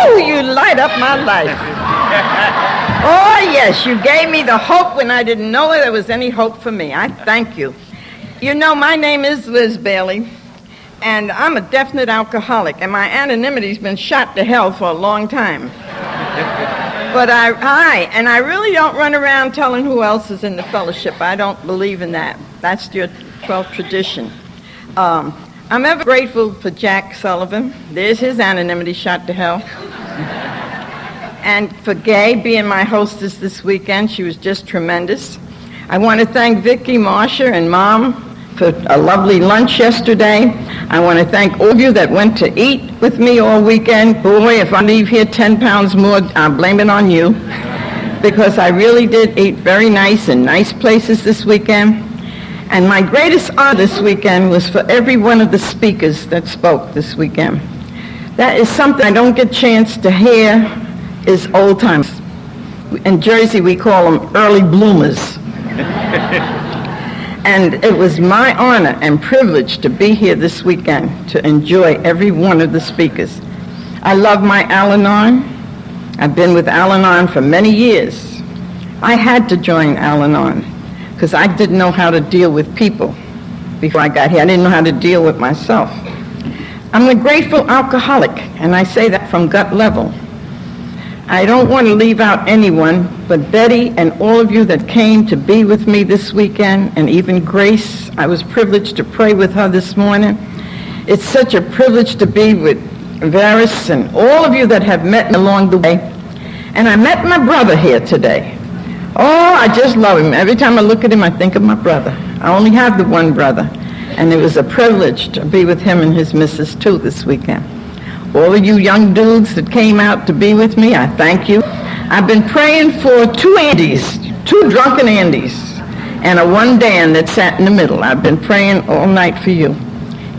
Woo! You light up my life. Oh, yes, you gave me the hope when I didn't know there was any hope for me. I thank you. You know, my name is Liz Bailey, and I'm a definite alcoholic, and my anonymity's been shot to hell for a long time. But I really don't run around telling who else is in the fellowship. I don't believe in that. That's your 12th tradition. I'm ever grateful for Jack Sullivan. There's his anonymity shot to hell. And for Gay being my hostess this weekend. She was just tremendous. I want to thank Vicki, Marsha, and Mom for a lovely lunch yesterday. I want to thank all of you that went to eat with me all weekend. Boy, if I leave here 10 pounds more, I'll blame it on you. Because I really did eat very nice in nice places this weekend. And my greatest honor this weekend was for every one of the speakers that spoke this weekend. That is something I don't get a chance to hear is old timers. In Jersey, we call them early bloomers. And it was my honor and privilege to be here this weekend to enjoy every one of the speakers. I love my Al-Anon. I've been with Al-Anon for many years. I had to join Al-Anon because I didn't know how to deal with people before I got here. I didn't know how to deal with myself. I'm a grateful alcoholic, and I say that from gut level. I don't want to leave out anyone, but Betty and all of you that came to be with me this weekend, and even Grace, I was privileged to pray with her this morning. It's such a privilege to be with Varys and all of you that have met me along the way. And I met my brother here today. Oh, I just love him. Every time I look at him, I think of my brother. I only have the one brother, and it was a privilege to be with him and his missus too this weekend. All of you young dudes that came out to be with me, I thank you. I've been praying for two Andys, two drunken Andys, and a one Dan that sat in the middle. I've been praying all night for you,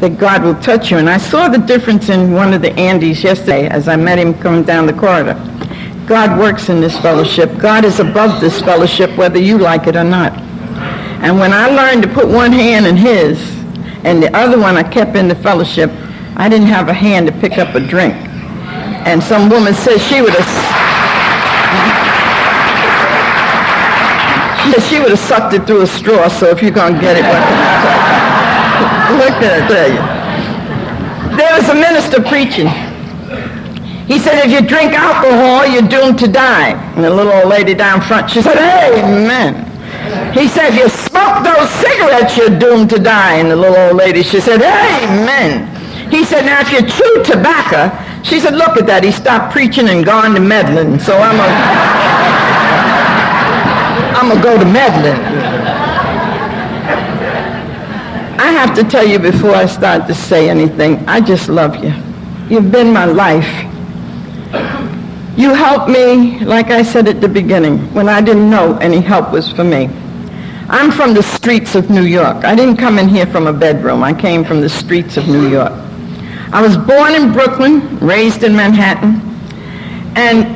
that God will touch you. And I saw the difference in one of the Andys yesterday as I met him coming down the corridor. God works in this fellowship. God is above this fellowship, whether you like it or not. And when I learned to put one hand in his, and the other one I kept in the fellowship, I didn't have a hand to pick up a drink. And some woman said she would have sucked it through a straw, so if you're going to get it, what can I tell you? What can I tell you? There was a minister preaching. He said, if you drink alcohol, you're doomed to die. And the little old lady down front, she said, amen. He said, if you smoke those cigarettes, you're doomed to die. And the little old lady, she said, amen. He said, now if you chew tobacco, she said, look at that. He stopped preaching and gone to meddling. So I'm going to go to meddling. I have to tell you before I start to say anything, I just love you. You've been my life. You helped me, like I said at the beginning, when I didn't know any help was for me. I'm from the streets of New York. I didn't come in here from a bedroom. I came from the streets of New York. I was born in Brooklyn, raised in Manhattan. And,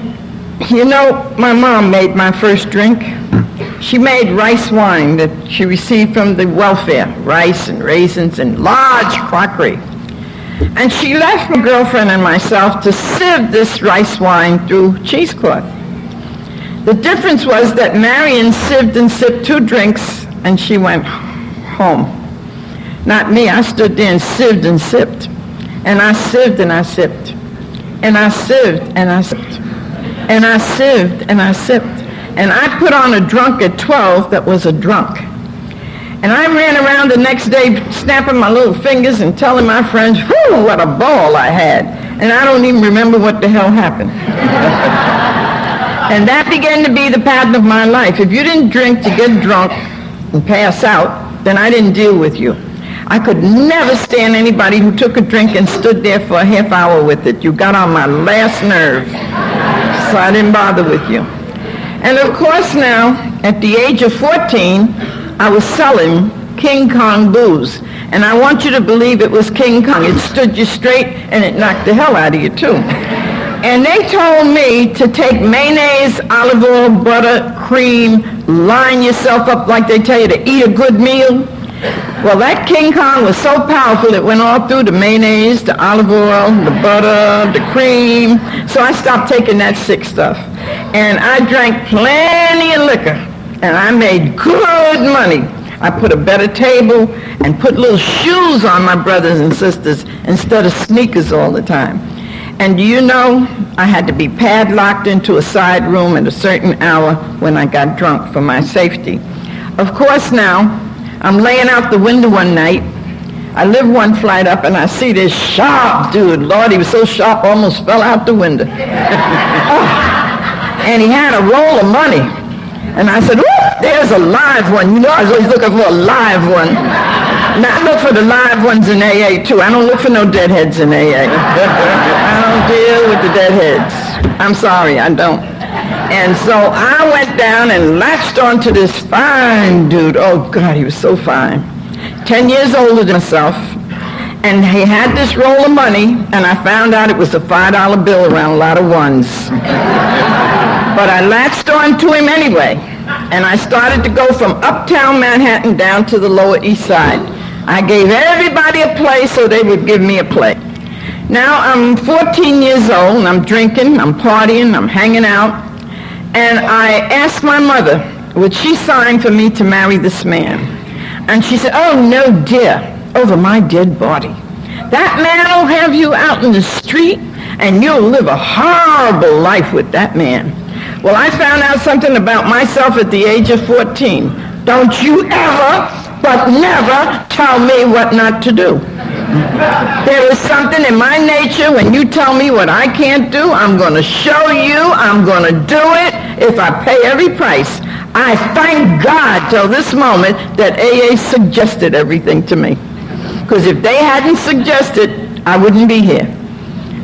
you know, my mom made my first drink. She made rice wine that she received from the welfare, rice and raisins and large crockery. And she left my girlfriend and myself to sieve this rice wine through cheesecloth. The difference was that Marion sieved and sipped 2 drinks, and she went home. Not me. I stood there and sieved and sipped. And I sieved and I sipped. And I sieved and I sipped. And I sieved and I sipped. And I put on a drunk at 12 that was a drunk. And I ran around the next day snapping my little fingers and telling my friends, whew, what a ball I had. And I don't even remember what the hell happened. And that began to be the pattern of my life. If you didn't drink to get drunk and pass out, then I didn't deal with you. I could never stand anybody who took a drink and stood there for a half hour with it. You got on my last nerve, so I didn't bother with you. And of course now, at the age of 14, I was selling King Kong booze. And I want you to believe it was King Kong. It stood you straight and it knocked the hell out of you too. And they told me to take mayonnaise, olive oil, butter, cream, line yourself up like they tell you to eat a good meal. Well, that King Kong was so powerful it went all through the mayonnaise, the olive oil, the butter, the cream. So I stopped taking that sick stuff. And I drank plenty of liquor. And I made good money. I put a better table and put little shoes on my brothers and sisters instead of sneakers all the time. And do you know, I had to be padlocked into a side room at a certain hour when I got drunk for my safety. Of course now, I'm laying out the window one night. I live one flight up and I see this sharp dude. Lord, he was so sharp, almost fell out the window. And he had a roll of money. And I said, there's a live one. You know, I was always looking for a live one. Now, I look for the live ones in AA, too. I don't look for no deadheads in AA. I don't deal with the deadheads. I'm sorry, I don't. And so I went down and latched onto this fine dude. Oh, God, he was so fine. 10 years older than myself. And he had this roll of money, and I found out it was a $5 bill around a lot of ones. But I latched on to him anyway, and I started to go from uptown Manhattan down to the Lower East Side. I gave everybody a play so they would give me a play. Now I'm 14 years old, and I'm drinking, I'm partying, I'm hanging out, and I asked my mother, would she sign for me to marry this man? And she said, oh, no, dear, over my dead body. That man will have you out in the street, and you'll live a horrible life with that man. Well, I found out something about myself at the age of 14. Don't you ever, but never, tell me what not to do. There is something in my nature, when you tell me what I can't do, I'm going to show you, I'm going to do it if I pay every price. I thank God till this moment that AA suggested everything to me. Because if they hadn't suggested, I wouldn't be here.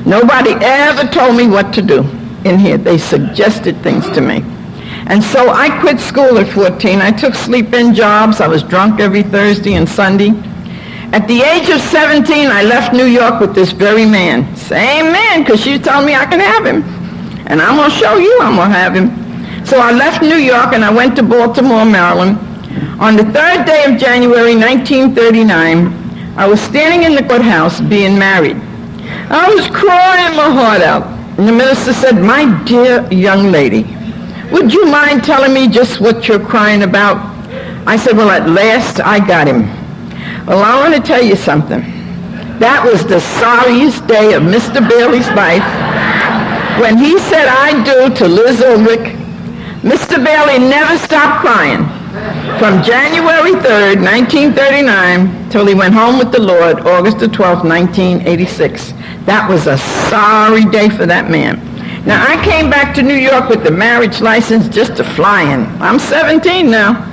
Nobody ever told me what to do in here. They suggested things to me. And so I quit school at 14. I took sleep-in jobs. I was drunk every Thursday and Sunday. At the age of 17, I left New York with this very man. Same man, because she told me I can have him. And I'm going to show you I'm going to have him. So I left New York and I went to Baltimore, Maryland. On the 3rd day of January, 1939, I was standing in the courthouse being married. I was crying my heart out. And the minister said, my dear young lady, would you mind telling me just what you're crying about? I said, well, at last I got him. Well, I want to tell you something. That was the sorriest day of Mr. Bailey's life. When he said I do to Liz Ulrich, Mr. Bailey never stopped crying. From January 3rd, 1939, till he went home with the Lord, August the 12th, 1986. That was a sorry day for that man. Now, I came back to New York with the marriage license just to fly in. I'm 17 now.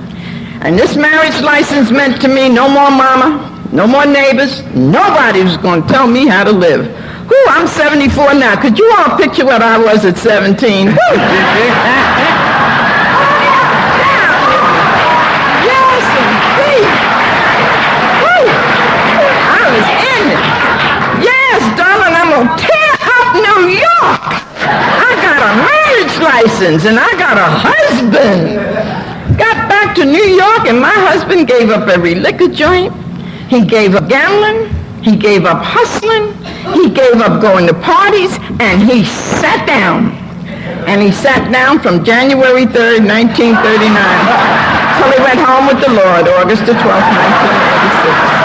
And this marriage license meant to me no more mama, no more neighbors. Nobody was going to tell me how to live. Whew, I'm 74 now. Could you all picture what I was at 17? Tear up New York. I got a marriage license and I got a husband. Got back to New York and my husband gave up every liquor joint. He gave up gambling. He gave up hustling. He gave up going to parties and he sat down. And he sat down from January 3rd, 1939 till he went home with the Lord, August the 12th, 1986.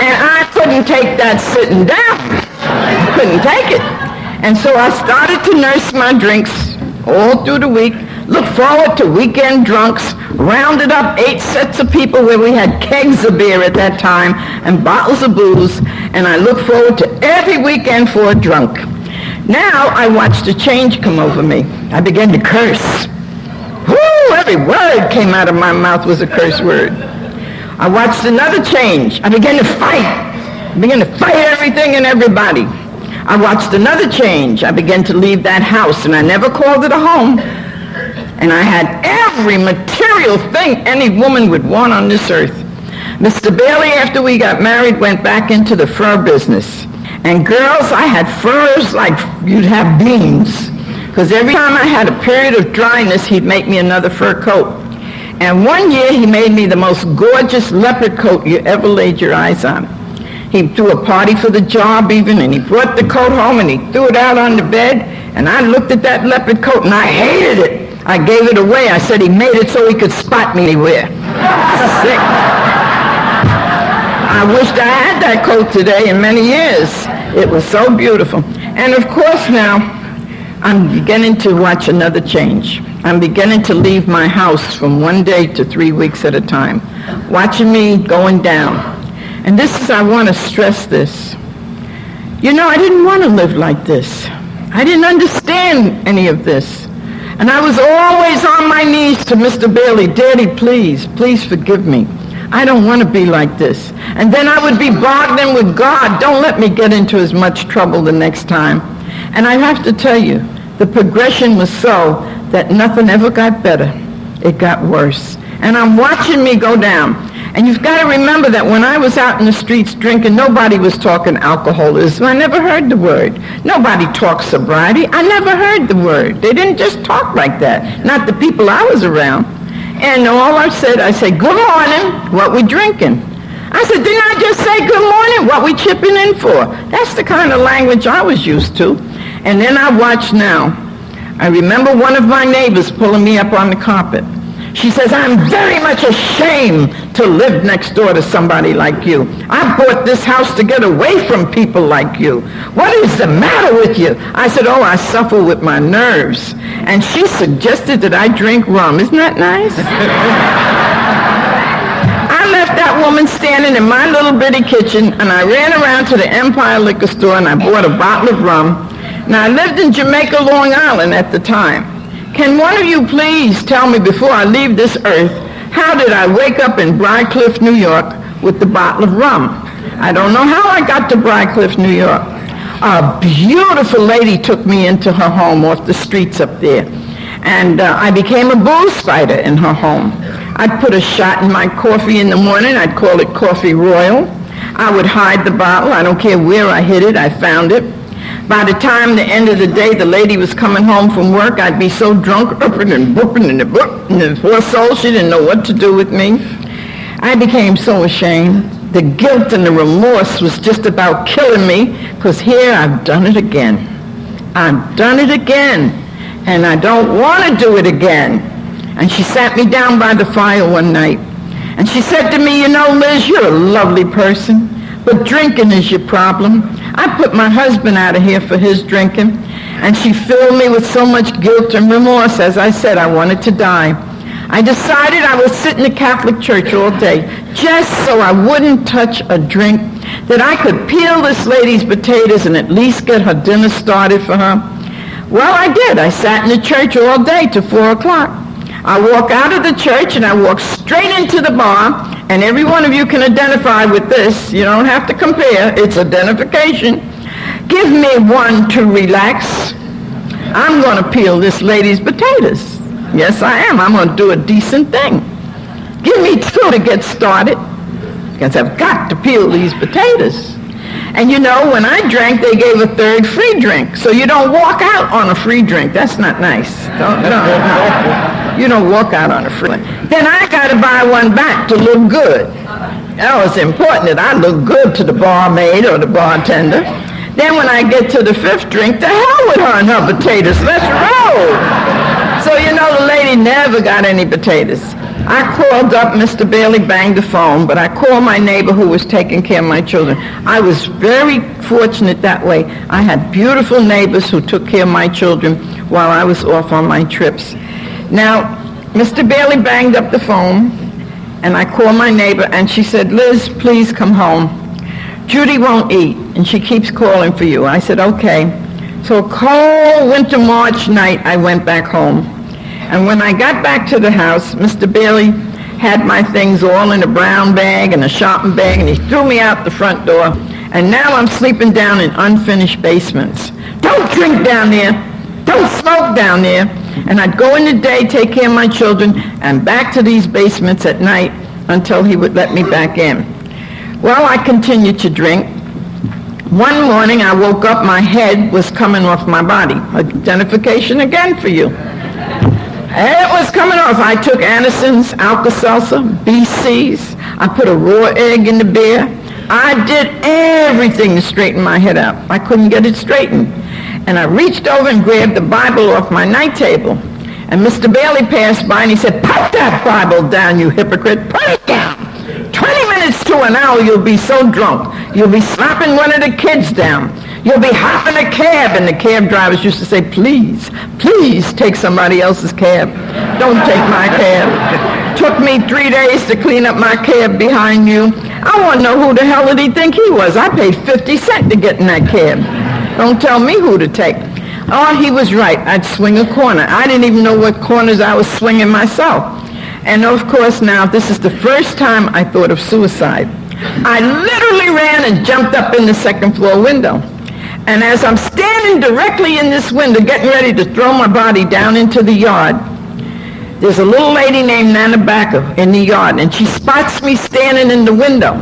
And I couldn't take that sitting down. I couldn't take it. And so I started to nurse my drinks all through the week, look forward to weekend drunks, rounded up 8 sets of people where we had kegs of beer at that time and bottles of booze, and I look forward to every weekend for a drunk. Now I watched a change come over me. I began to curse. Whoo, every word came out of my mouth was a curse word. I watched another change. I began to fight. I began to fight everything and everybody. I watched another change. I began to leave that house, and I never called it a home. And I had every material thing any woman would want on this earth. Mr. Bailey, after we got married, went back into the fur business. And girls, I had furs like you'd have beans. Because every time I had a period of dryness, he'd make me another fur coat. And one year he made me the most gorgeous leopard coat you ever laid your eyes on. He threw a party for the job even, and he brought the coat home and he threw it out on the bed, and I looked at that leopard coat and I hated it. I gave it away. I said he made it so he could spot me anywhere. Sick. I wished I had that coat today in many years. It was so beautiful. And of course now, I'm beginning to watch another change. I'm beginning to leave my house from 1 day to 3 weeks at a time, watching me going down. And this is, I want to stress this. You know, I didn't want to live like this. I didn't understand any of this. And I was always on my knees to Mr. Bailey, Daddy, please forgive me. I don't want to be like this. And then I would be bargaining with God, don't let me get into as much trouble the next time. And I have to tell you, the progression was so that nothing ever got better. It got worse. And I'm watching me go down. And you've got to remember that when I was out in the streets drinking, nobody was talking alcoholism. I never heard the word. Nobody talked sobriety. I never heard the word. They didn't just talk like that. Not the people I was around. And all I said, good morning, what we drinking? I said, didn't I just say good morning, what we chipping in for? That's the kind of language I was used to. And then I watch now. I remember one of my neighbors pulling me up on the carpet. She says, I'm very much ashamed to live next door to somebody like you. I bought this house to get away from people like you. What is the matter with you? I said, oh, I suffer with my nerves. And she suggested that I drink rum. Isn't that nice? I left that woman standing in my little bitty kitchen, and I ran around to the Empire Liquor Store, and I bought a bottle of rum. Now, I lived in Jamaica, Long Island at the time. Can one of you please tell me before I leave this earth, how did I wake up in Briarcliff, New York with the bottle of rum? I don't know how I got to Briarcliff, New York. A beautiful lady took me into her home off the streets up there. And I became a booze fighter in her home. I'd put a shot in my coffee in the morning. I'd call it Coffee Royal. I would hide the bottle. I don't care where I hid it. I found it. By the time the end of the day, the lady was coming home from work, I'd be so drunk, upping and booping and the poor soul, she didn't know what to do with me. I became so ashamed. The guilt and the remorse was just about killing me, because here I've done it again. I've done it again, and I don't want to do it again. And she sat me down by the fire one night, and she said to me, you know, Liz, you're a lovely person, but drinking is your problem. I put my husband out of here for his drinking, and she filled me with so much guilt and remorse. As I said, I wanted to die. I decided I would sit in the Catholic Church all day, just so I wouldn't touch a drink, that I could peel this lady's potatoes and at least get her dinner started for her. Well, I did. I sat in the church all day till 4 o'clock. I walk out of the church and I walk straight into the bar, and every one of you can identify with this. You don't have to compare. It's identification. Give me one to relax. I'm going to peel this lady's potatoes. Yes, I am. I'm going to do a decent thing. Give me 2 to get started, because I've got to peel these potatoes. And you know, when I drank, they gave a 3rd free drink. So you don't walk out on a free drink. That's not nice. You don't walk out on a free drink. Then I got to buy one back to look good. That was important, that I look good to the barmaid or the bartender. Then when I get to the 5th drink, the hell with her and her potatoes. Let's roll. So you know, the lady never got any potatoes. I called up, Mr. Bailey banged the phone, but I called my neighbor who was taking care of my children. I was very fortunate that way. I had beautiful neighbors who took care of my children while I was off on my trips. Now, Mr. Bailey banged up the phone, and I called my neighbor, and she said, Liz, please come home. Judy won't eat, and she keeps calling for you. I said, okay. So a cold winter March night, I went back home. And when I got back to the house, Mr. Bailey had my things all in a brown bag and a shopping bag, and he threw me out the front door. And now I'm sleeping down in unfinished basements. Don't drink down there. Don't smoke down there. And I'd go in the day, take care of my children, and back to these basements at night until he would let me back in. Well, I continued to drink. One morning I woke up, my head was coming off my body. Identification again for you. It was coming off. I took Anderson's, Alka-Seltzer, BC's. I put a raw egg in the beer. I did everything to straighten my head out. I couldn't get it straightened. And I reached over and grabbed the Bible off my night table. And Mr. Bailey passed by and he said, "Put that Bible down, you hypocrite. Put it down. 20 minutes to an hour, you'll be so drunk. You'll be slapping one of the kids down. You'll be hopping a cab." And the cab drivers used to say, "Please, please take somebody else's cab. Don't take my cab." Took me 3 days to clean up my cab behind you. I want to know who the hell did he think he was. I paid 50 cents to get in that cab. Don't tell me who to take. Oh, he was right. I'd swing a corner. I didn't even know what corners I was swinging myself. And of course now, this is the first time I thought of suicide. I literally ran and jumped up in the second floor window. And as I'm standing directly in this window, getting ready to throw my body down into the yard, there's a little lady named Nana Backer in the yard, and she spots me standing in the window.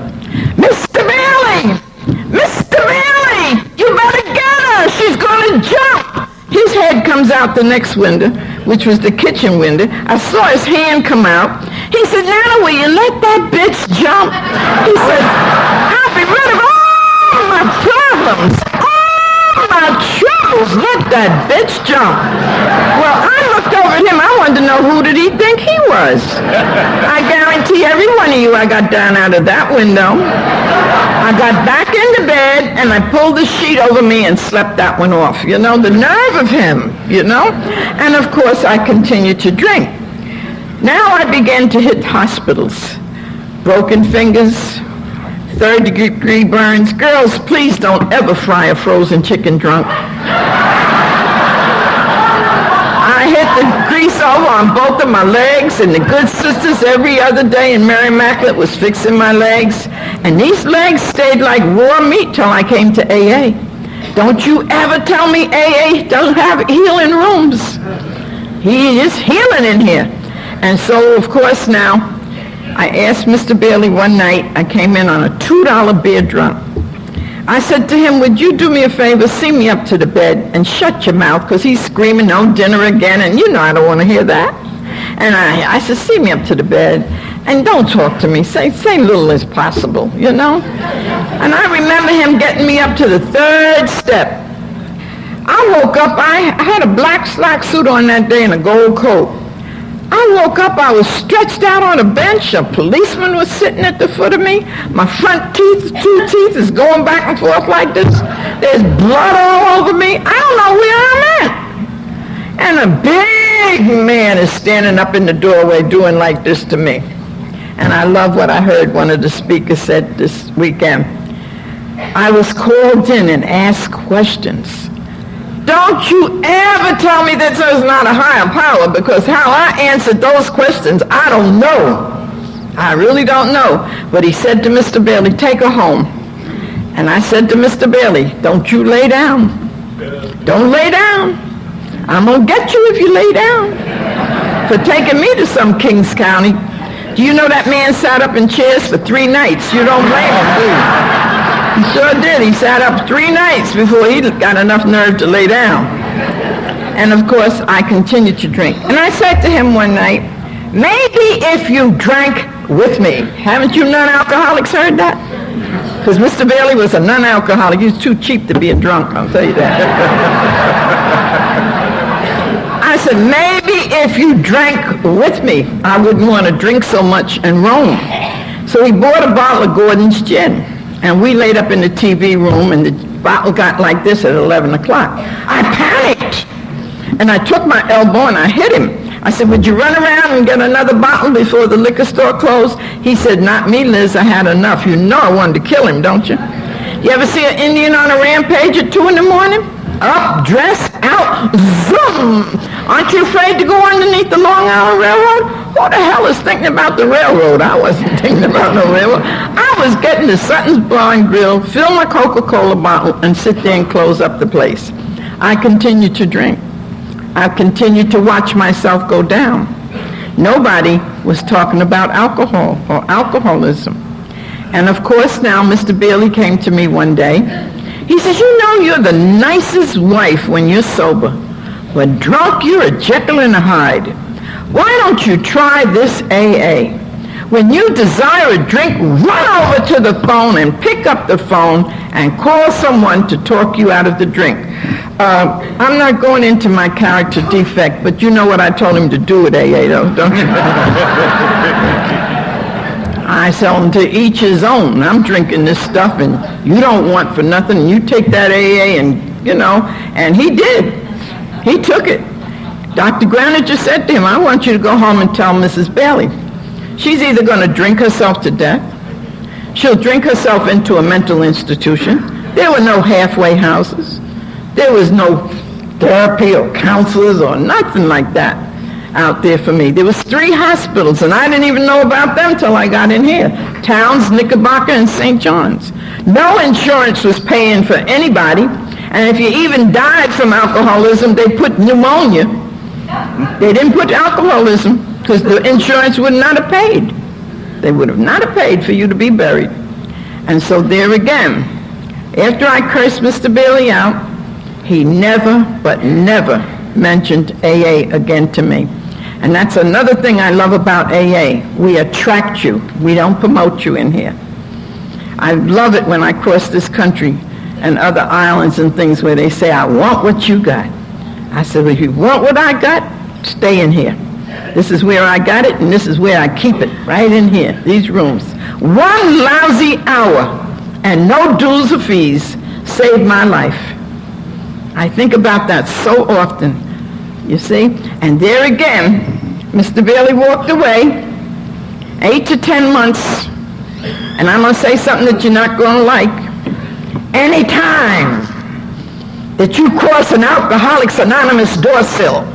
"Mr. Bailey! Mr. Bailey! You better get her! She's going to jump!" His head comes out the next window, which was the kitchen window. I saw his hand come out. He said, "Nana, will you let that bitch jump?" He said, "I'll be rid of all my problems, all my troubles. Let that bitch jump." Well, I looked over at him. I wanted to know who did he think he was. I guarantee every one of you I got down out of that window. I got back into bed and I pulled the sheet over me and slept that one off. You know, the nerve of him, you know. And of course I continued to drink. Now I began to hit hospitals. Broken fingers, third-degree burns. Girls, please don't ever fry a frozen chicken drunk. I hit the grease over on both of my legs, and the good sisters every other day in Mary Immaculate was fixing my legs. And these legs stayed like raw meat till I came to AA. Don't you ever tell me AA doesn't have healing rooms. He is healing in here. And so, of course, now, I asked Mr. Bailey one night, I came in on a $2 beer drunk. I said to him, "Would you do me a favor, see me up to the bed and shut your mouth," because he's screaming, "No dinner again," and you know I don't want to hear that. And I said, "See me up to the bed and don't talk to me. Say little as possible, you know." And I remember him getting me up to the third step. I woke up, I had a black slack suit on that day and a gold coat. I woke up, I was stretched out on a bench. A policeman was sitting at the foot of me. My front teeth, 2 teeth, is going back and forth like this. There's blood all over me. I don't know where I'm at. And a big man is standing up in the doorway doing like this to me. And I love what I heard one of the speakers said this weekend. I was called in and asked questions. Don't you ever tell me that there's not a higher power, because how I answered those questions, I don't know. I really don't know. But he said to Mr. Bailey, "Take her home." And I said to Mr. Bailey, "Don't you lay down. Don't lay down. I'm going to get you if you lay down." For taking me to some Kings County. Do you know that man sat up in chairs for 3 nights? You don't blame him, do you? He sure did. He sat up 3 nights before he got enough nerve to lay down. And of course, I continued to drink. And I said to him one night, "Maybe if you drank with me." Haven't you non-alcoholics heard that? Because Mr. Bailey was a non-alcoholic. He was too cheap to be a drunk, I'll tell you that. I said, "Maybe if you drank with me, I wouldn't want to drink so much and roam." So he bought a bottle of Gordon's gin. And we laid up in the TV room, and the bottle got like this at 11 o'clock. I panicked. And I took my elbow and I hit him. I said, "Would you run around and get another bottle before the liquor store closed?" He said, "Not me, Liz. I had enough." You know I wanted to kill him, don't you? You ever see an Indian on a rampage at 2 in the morning? Up, dress, out, zoom. Aren't you afraid to go underneath the Long Island Railroad? Who the hell is thinking about the railroad? I wasn't thinking about no railroad. I was getting to Sutton's Bar and Grill, fill my Coca-Cola bottle, and sit there and close up the place. I continued to drink. I continued to watch myself go down. Nobody was talking about alcohol or alcoholism. And of course now Mr. Bailey came to me one day. He says, "You know you're the nicest wife when you're sober. When drunk, you're a Jekyll and a Hyde. Why don't you try this AA? When you desire a drink, run over to the phone and pick up the phone and call someone to talk you out of the drink. I'm not going into my character defect, but you know what I told him to do at AA, though, don't you? I tell him to each his own. I'm drinking this stuff, and you don't want for nothing, and you take that AA, and, you know, and he did. He took it. Dr. Graniger said to him, I want you to go home and tell Mrs. Bailey. She's either going to drink herself to death, she'll drink herself into a mental institution. There were no halfway houses. There was no therapy or counselors or nothing like that out there for me. There was 3 hospitals, and I didn't even know about them till I got in here. Towns, Knickerbocker, and St. John's. No insurance was paying for anybody, and if you even died from alcoholism, they put pneumonia. They didn't put alcoholism, because the insurance would not have paid. They would have not have paid for you to be buried. And so there again, after I cursed Mr. Bailey out, he never, but never mentioned AA again to me. And that's another thing I love about AA. We attract you. We don't promote you in here. I love it when I cross this country and other islands and things where they say, I want what you got. I said, if you want what I got, stay in here. This is where I got it, and this is where I keep it, right in here, these rooms. 1 lousy hour and no dues or fees saved my life. I think about that so often, you see. And there again, Mr. Bailey walked away, 8 to 10 months, and I'm going to say something that you're not going to like. Any time that you cross an Alcoholics Anonymous door sill,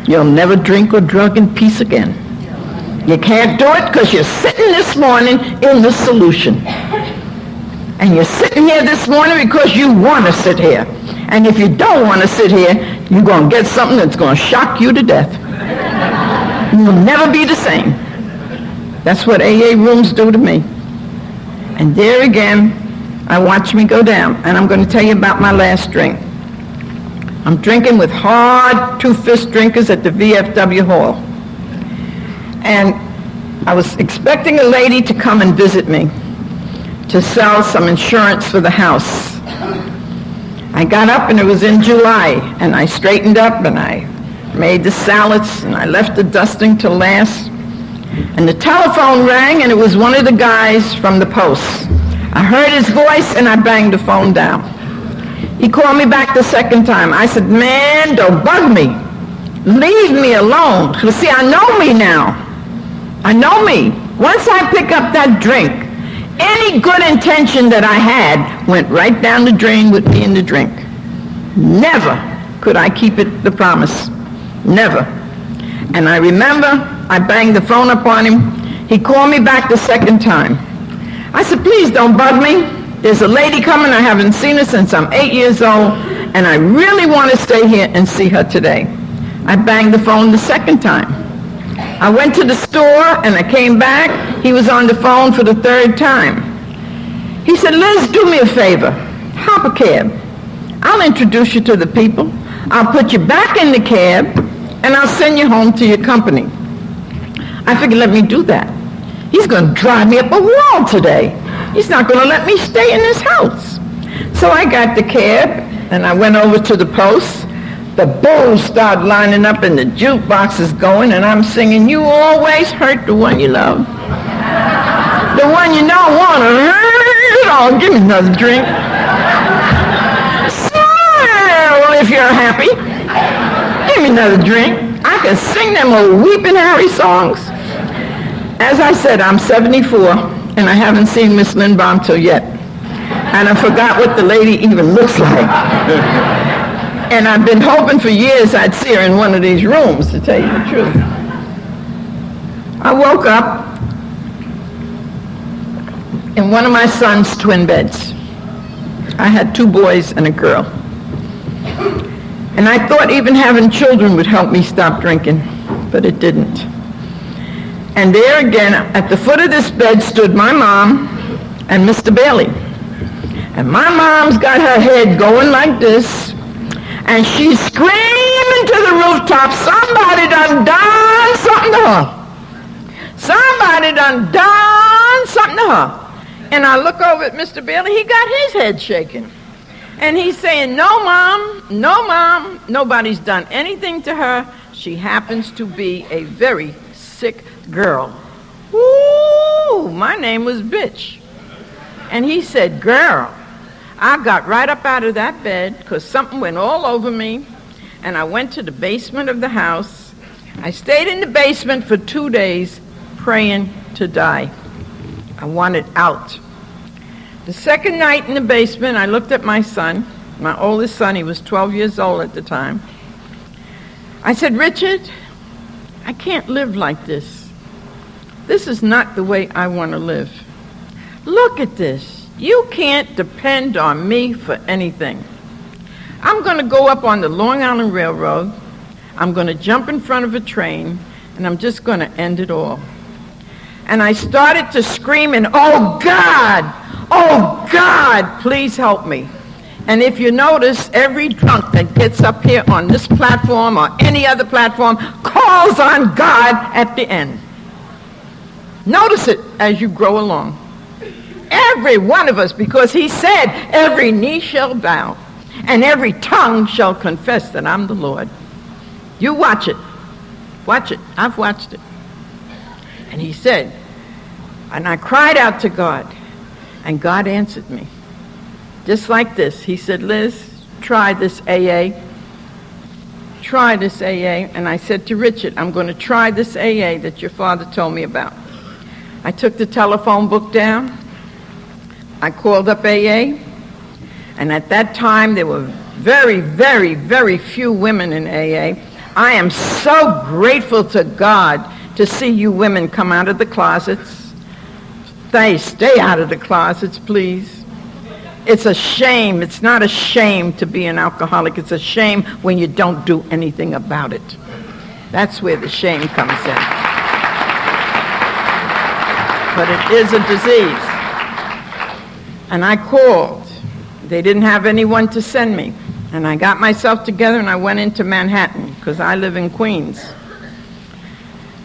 you'll never drink or drug in peace again. You can't do it because you're sitting this morning in the solution. And you're sitting here this morning because you want to sit here. And if you don't want to sit here, you're going to get something that's going to shock you to death. You'll never be the same. That's what AA rooms do to me. And there again, I watch me go down. And I'm going to tell you about my last drink. I'm drinking with hard two-fist drinkers at the VFW Hall. And I was expecting a lady to come and visit me to sell some insurance for the house. I got up, and it was in July, and I straightened up, and I made the salads, and I left the dusting till last. And the telephone rang, and it was one of the guys from the post. I heard his voice, and I banged the phone down. He called me back the second time. I said, man, don't bug me. Leave me alone. Because see, I know me now. I know me. Once I pick up that drink, any good intention that I had went right down the drain with me in the drink. Never could I keep it the promise. Never. And I remember I banged the phone up on him. He called me back the second time. I said, please don't bug me. There's a lady coming. I haven't seen her since I'm 8 years old, and I really want to stay here and see her today. I banged the phone the second time. I went to the store, and I came back. He was on the phone for the third time. He said, Liz, do me a favor. Hop a cab. I'll introduce you to the people. I'll put you back in the cab, and I'll send you home to your company. I figured, let me do that. He's going to drive me up a wall today. He's not going to let me stay in his house. So I got the cab, and I went over to the post. The bowls started lining up, and the jukebox is going, and I'm singing, you always hurt the one you love. The one you don't want to hurt. Oh, give me another drink. Smile if you're happy. Give me another drink. I can sing them old Weeping Harry songs. As I said, I'm 74, and I haven't seen Miss Lindbaum till yet. And I forgot what the lady even looks like. And I've been hoping for years I'd see her in one of these rooms, to tell you the truth. I woke up in one of my son's twin beds. I had 2 boys and a girl. And I thought even having children would help me stop drinking, but it didn't. And there again, at the foot of this bed stood my mom and Mr. Bailey. And my mom's got her head going like this, and she's screaming screaming to the rooftop, somebody done something to her. Somebody done something to her. And I look over at Mr. Bailey, he got his head shaking. And he's saying, no, Mom, nobody's done anything to her. She happens to be a very sick girl. Ooh, my name was Bitch. And he said, girl, I got right up out of that bed because something went all over me, and I went to the basement of the house. I stayed in the basement for 2 days praying to die. I wanted out. The second night in the basement, I looked at my son, my oldest son. He was 12 years old at the time. I said, Richard, I can't live like this. This is not the way I want to live. Look at this. You can't depend on me for anything. I'm going to go up on the Long Island Railroad. I'm going to jump in front of a train, and I'm just going to end it all. And I started to scream, and oh, God, please help me. And if you notice, every drunk that gets up here on this platform or any other platform calls on God at the end. Notice it as you grow along. Every one of us, because he said, every knee shall bow and every tongue shall confess that I'm the Lord. You watch it. Watch it. I've watched it. And he said, and I cried out to God, and God answered me. Just like this. He said, Liz, try this AA. Try this AA. And I said to Richard, I'm going to try this AA that your father told me about. I took the telephone book down. I called up AA. And at that time, there were very, very, very few women in AA. I am so grateful to God to see you women come out of the closets. Stay out of the closets, please. It's a shame. It's not a shame to be an alcoholic. It's a shame when you don't do anything about it. That's where the shame comes in. But it is a disease. And I called. They didn't have anyone to send me. And I got myself together and I went into Manhattan because I live in Queens.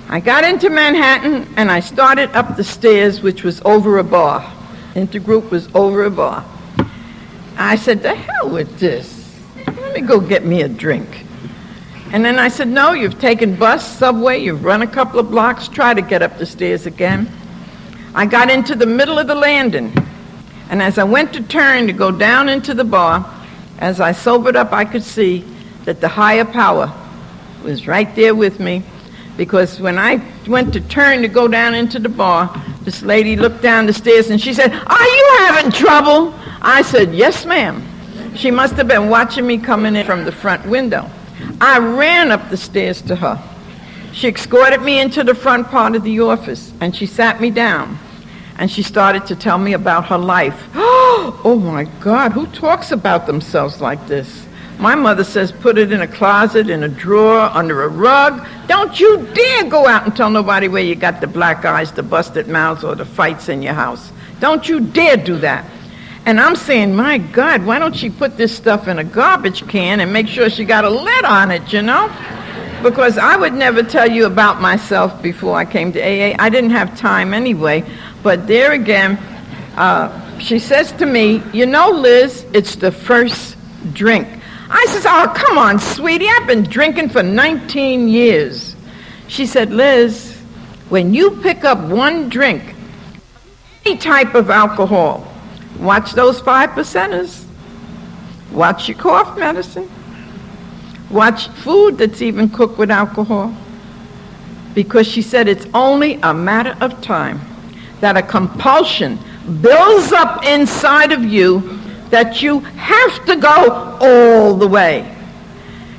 I got into Manhattan and I started up the stairs, which was over a bar. Intergroup was over a bar. I said, the hell with this. Let me go get me a drink. And then I said, no, you've taken bus, subway, you've run a couple of blocks, try to get up the stairs again. I got into the middle of the landing. And as I went to turn to go down into the bar, as I sobered up, I could see that the higher power was right there with me, because when I went to turn to go down into the bar, this lady looked down the stairs and she said, are you having trouble? I said, yes, ma'am. She must have been watching me coming in from the front window. I ran up the stairs to her. She escorted me into the front part of the office and she sat me down. And she started to tell me about her life. Oh, my God, who talks about themselves like this? My mother says put it in a closet, in a drawer, under a rug. Don't you dare go out and tell nobody where you got the black eyes, the busted mouths, or the fights in your house. Don't you dare do that. And I'm saying, my God, why don't she put this stuff in a garbage can and make sure she got a lid on it, you know? Because I would never tell you about myself before I came to AA. I didn't have time anyway. But there again, she says to me, you know, Liz, it's the first drink. I says, oh, come on, sweetie, I've been drinking for 19 years. She said, Liz, when you pick up one drink, any type of alcohol, watch those 5%ers. Watch your cough medicine. Watch food that's even cooked with alcohol. Because she said it's only a matter of time that a compulsion builds up inside of you that you have to go all the way.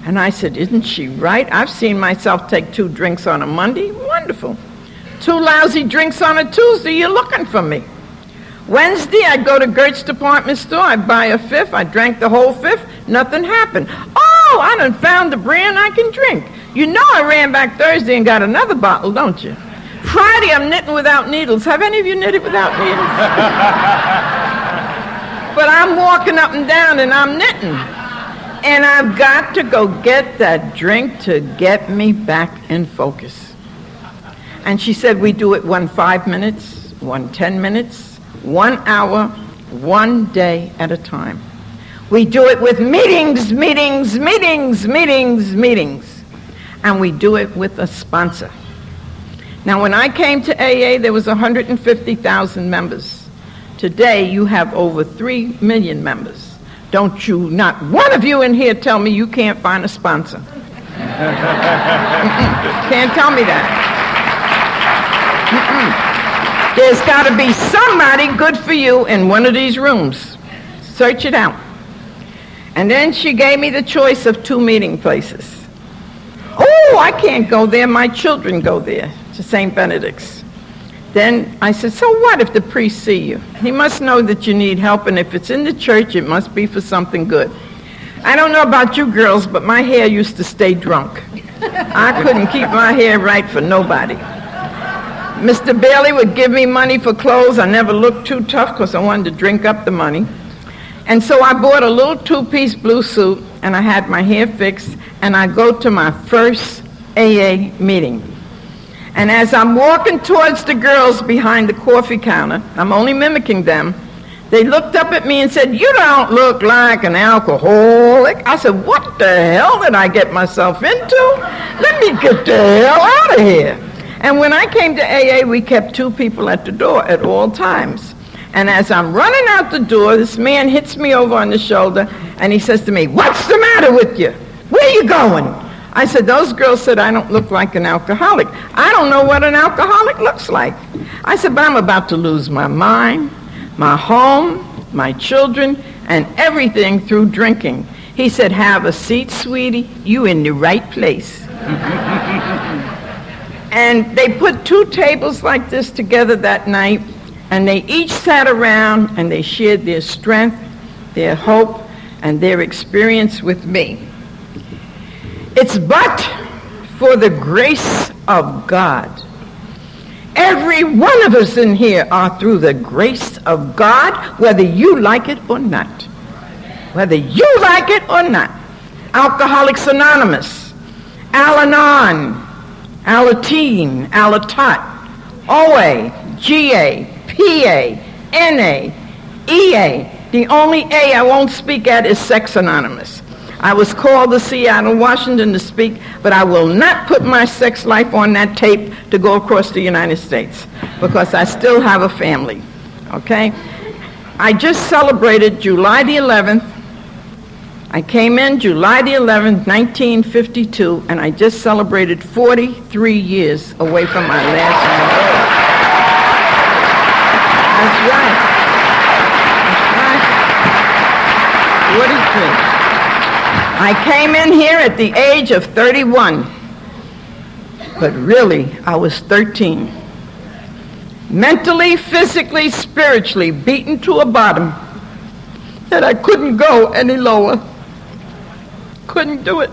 And I said, isn't she right? I've seen myself take 2 drinks on a Monday. Wonderful. 2 lousy drinks on a Tuesday. You're looking for me. Wednesday, I'd go to Gert's department store. I'd buy a 5th. I drank the whole 5th. Nothing happened. Oh, I done found the brand I can drink. You know I ran back Thursday and got another bottle, don't you? Friday, I'm knitting without needles. Have any of you knitted without needles? But I'm walking up and down and I'm knitting. And I've got to go get that drink to get me back in focus. And she said, we do it 5 minutes, 10 minutes, 1 hour, 1 day at a time. We do it with meetings, meetings, meetings, meetings, meetings. And we do it with a sponsor. Now, when I came to AA, there was 150,000 members. Today, you have over 3 million members. Don't you, not one of you in here, tell me you can't find a sponsor. Can't tell me that. There's got to be somebody good for you in one of these rooms. Search it out. And then she gave me the choice of 2 meeting places. Oh, I can't go there. My children go there to St. Benedict's. Then I said, so what if the priest see you? He must know that you need help, and if it's in the church, it must be for something good. I don't know about you girls, but my hair used to stay drunk. I couldn't keep my hair right for nobody. Mr. Bailey would give me money for clothes. I never looked too tough because I wanted to drink up the money. And so I bought a little 2-piece blue suit, and I had my hair fixed, and I go to my first AA meeting. And as I'm walking towards the girls behind the coffee counter, I'm only mimicking them, they looked up at me and said, you don't look like an alcoholic. I said, what the hell did I get myself into? Let me get the hell out of here. And when I came to AA, we kept 2 people at the door at all times. And as I'm running out the door, this man hits me over on the shoulder, and he says to me, what's the matter with you? Where are you going? I said, those girls said I don't look like an alcoholic. I don't know what an alcoholic looks like. I said, but I'm about to lose my mind, my home, my children, and everything through drinking. He said, have a seat, sweetie. You in the right place. And they put 2 tables like this together that night, and they each sat around and they shared their strength, their hope, and their experience with me. It's but for the grace of God. Every one of us in here are through the grace of God, whether you like it or not. Whether you like it or not. Alcoholics Anonymous, Al-Anon, Alateen, Alatot, OA, GA, PA, NA, EA. The only A I won't speak at is Sex Anonymous. I was called to Seattle, Washington to speak, but I will not put my sex life on that tape to go across the United States because I still have a family, okay? I just celebrated July the 11th. I came in July the 11th, 1952, and I just celebrated 43 years away from my last marriage. That's right. That's right. 43. I came in here at the age of 31, but really, I was 13. Mentally, physically, spiritually beaten to a bottom that I couldn't go any lower. Couldn't do it.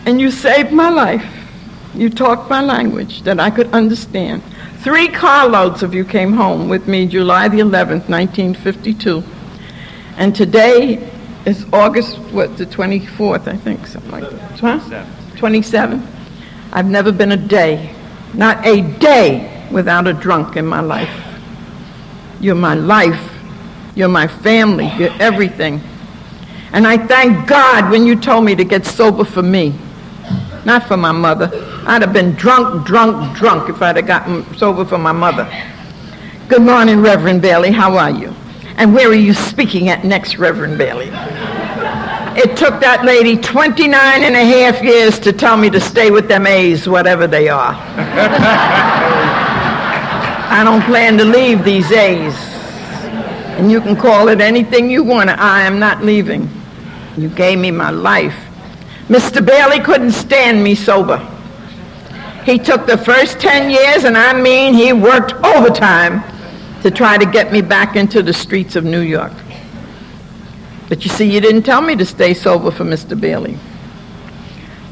And you saved my life. You talked my language that I could understand. 3 carloads of you came home with me July the 11th, 1952. And today, it's August, the 24th, I think, something like that. Huh? 27th. I've never been a day, not a day, without a drunk in my life. You're my life. You're my family. You're everything. And I thank God when you told me to get sober for me, not for my mother. I'd have been drunk if I'd have gotten sober for my mother. Good morning, Reverend Bailey. How are you? And where are you speaking at next, Reverend Bailey? It took that lady 29 and a half years to tell me to stay with them A's, whatever they are. I don't plan to leave these A's. And you can call it anything you want. I am not leaving. You gave me my life. Mr. Bailey couldn't stand me sober. He took the first 10 years, and I mean he worked overtime to try to get me back into the streets of New York. But you see, you didn't tell me to stay sober for Mr. Bailey.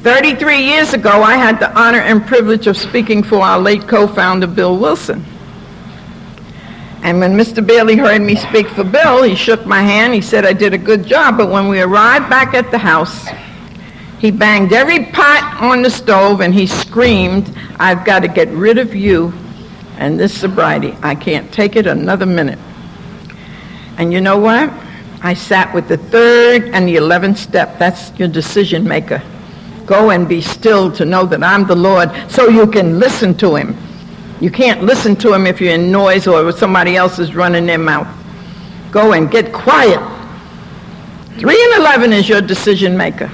33 years ago, I had the honor and privilege of speaking for our late co-founder, Bill Wilson. And when Mr. Bailey heard me speak for Bill, he shook my hand. He said I did a good job. But when we arrived back at the house, he banged every pot on the stove and he screamed, "I've got to get rid of you and this sobriety. I can't take it another minute." And you know what? I sat with the 3rd and the 11th step. That's your decision maker. Go and be still to know that I'm the Lord, so you can listen to him. You can't listen to him if you're in noise or somebody else is running their mouth. Go and get quiet. 3 and 11 is your decision maker.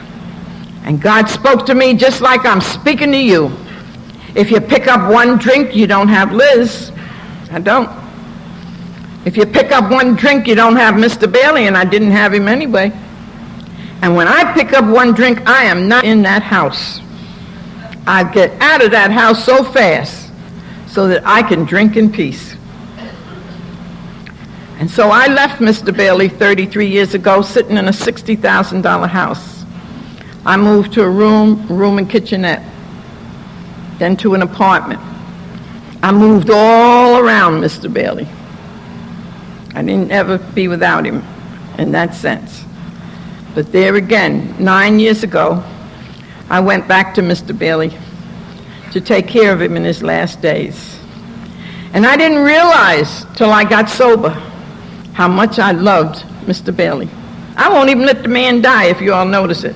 And God spoke to me just like I'm speaking to you. If you pick up one drink, you don't have Liz. I don't. If you pick up one drink, you don't have Mr. Bailey, and I didn't have him anyway. And when I pick up one drink, I am not in that house. I get out of that house so fast so that I can drink in peace. And so I left Mr. Bailey 33 years ago, sitting in a $60,000 house. I moved to a room and kitchenette, then to an apartment. I moved all around Mr. Bailey. I didn't ever be without him in that sense. But there again, 9 years ago, I went back to Mr. Bailey to take care of him in his last days. And I didn't realize till I got sober how much I loved Mr. Bailey. I won't even let the man die if you all notice it.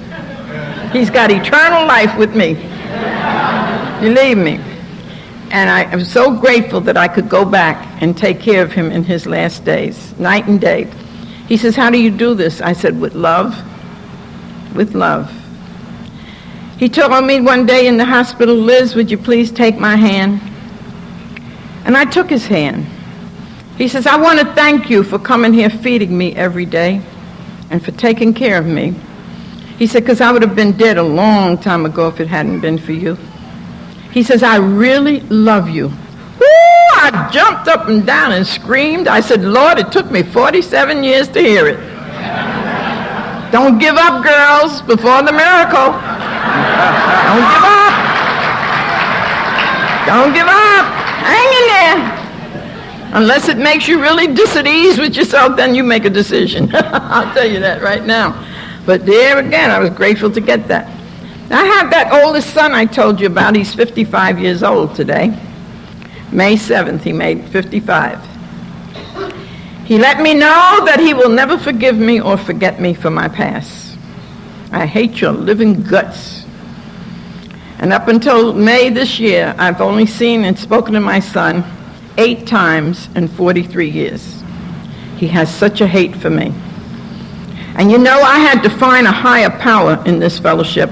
He's got eternal life with me. Believe me. And I am so grateful that I could go back and take care of him in his last days, night and day. He says, "How do you do this?" I said, "With love, with love." He told me one day in the hospital, "Liz, would you please take my hand?" And I took his hand. He says, "I want to thank you for coming here feeding me every day and for taking care of me." He said, "Because I would have been dead a long time ago if it hadn't been for you." He says, "I really love you." Woo! I jumped up and down and screamed. I said, "Lord, it took me 47 years to hear it." Don't give up, girls, before the miracle. Don't give up. Don't give up. Hang in there. Unless it makes you really at ease with yourself, then you make a decision. I'll tell you that right now. But there again, I was grateful to get that. I have that oldest son I told you about. He's 55 years old today. May 7th, he made 55. He let me know that he will never forgive me or forget me for my past. I hate your living guts. And up until May this year, I've only seen and spoken to my son 8 times in 43 years. He has such a hate for me. And you know, I had to find a higher power in this fellowship.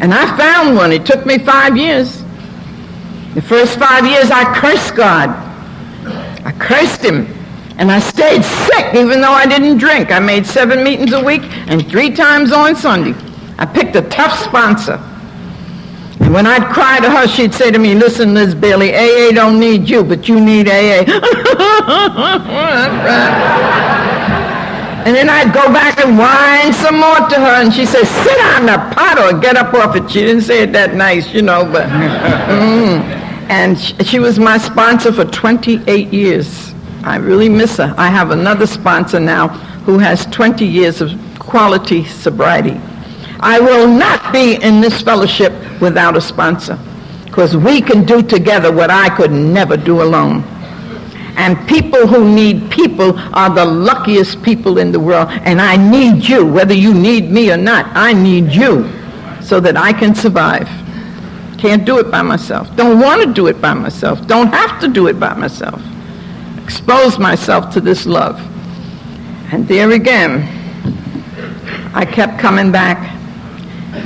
And I found one. It took me 5 years. The first 5 years, I cursed God. I cursed him. And I stayed sick even though I didn't drink. I made 7 meetings a week and 3 times on Sunday. I picked a tough sponsor. And when I'd cry to her, she'd say to me, "Listen, Liz Bailey, AA don't need you, but you need AA." And then I'd go back and whine some more to her, and she said, "Sit on the pot or get up off it." She didn't say it that nice, you know, but... And she was my sponsor for 28 years. I really miss her. I have another sponsor now who has 20 years of quality sobriety. I will not be in this fellowship without a sponsor, because we can do together what I could never do alone. And people who need people are the luckiest people in the world. And I need you, whether you need me or not. I need you so that I can survive. Can't do it by myself. Don't want to do it by myself. Don't have to do it by myself. Expose myself to this love. And there again, I kept coming back.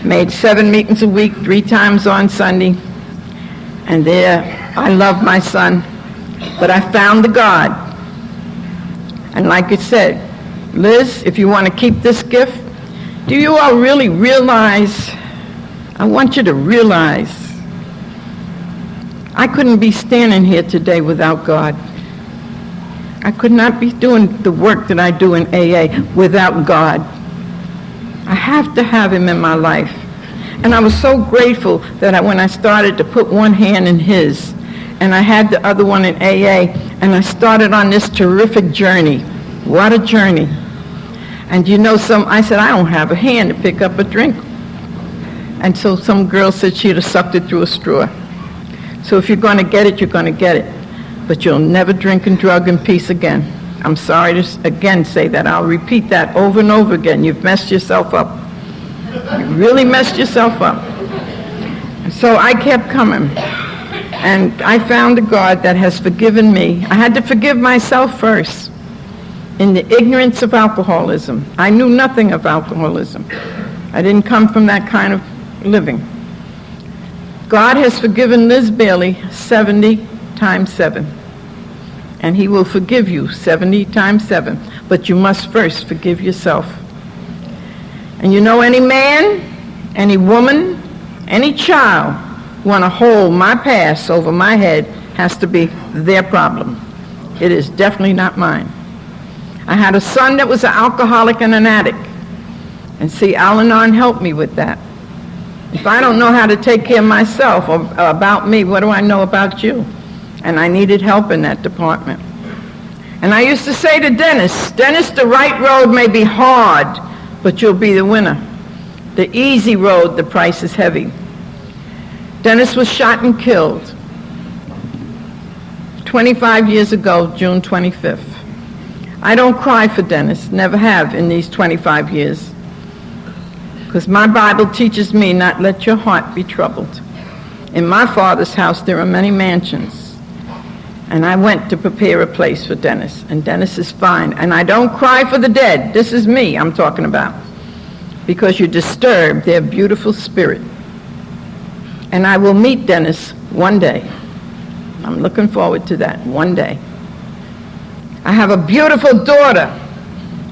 Made 7 meetings a week, 3 times on Sunday. And there, I love my son. But I found the God. And like I said, Liz, if you want to keep this gift, do you all really realize, I want you to realize, I couldn't be standing here today without God. I could not be doing the work that I do in AA without God. I have to have him in my life. And I was so grateful that when I started to put one hand in his, and I had the other one in AA, and I started on this terrific journey. What a journey. And I said, I don't have a hand to pick up a drink. And so some girl said she'd have sucked it through a straw. So if you're going to get it, you're going to get it. But you'll never drink and drug in peace again. I'm sorry to again say that. I'll repeat that over and over again. You've messed yourself up. You really messed yourself up. So I kept coming. And I found a God that has forgiven me. I had to forgive myself first. In the ignorance of alcoholism. I knew nothing of alcoholism. I didn't come from that kind of living. God has forgiven Liz Bailey 70 times 7. And he will forgive you 70 times 7. But you must first forgive yourself. And any man, any woman, any child want to hold my past over my head has to be their problem. It is definitely not mine. I had a son that was an alcoholic and an addict. And see, Al-Anon helped me with that. If I don't know how to take care of myself or about me, what do I know about you? And I needed help in that department. And I used to say to Dennis, the right road may be hard, but you'll be the winner. The easy road, the price is heavy. Dennis was shot and killed 25 years ago, June 25th. I don't cry for Dennis, never have in these 25 years. Because my Bible teaches me not let your heart be troubled. In my Father's house there are many mansions. And I went to prepare a place for Dennis. And Dennis is fine. And I don't cry for the dead. This is me I'm talking about. Because you disturb their beautiful spirit. And I will meet Dennis one day. I'm looking forward to that one day. I have a beautiful daughter.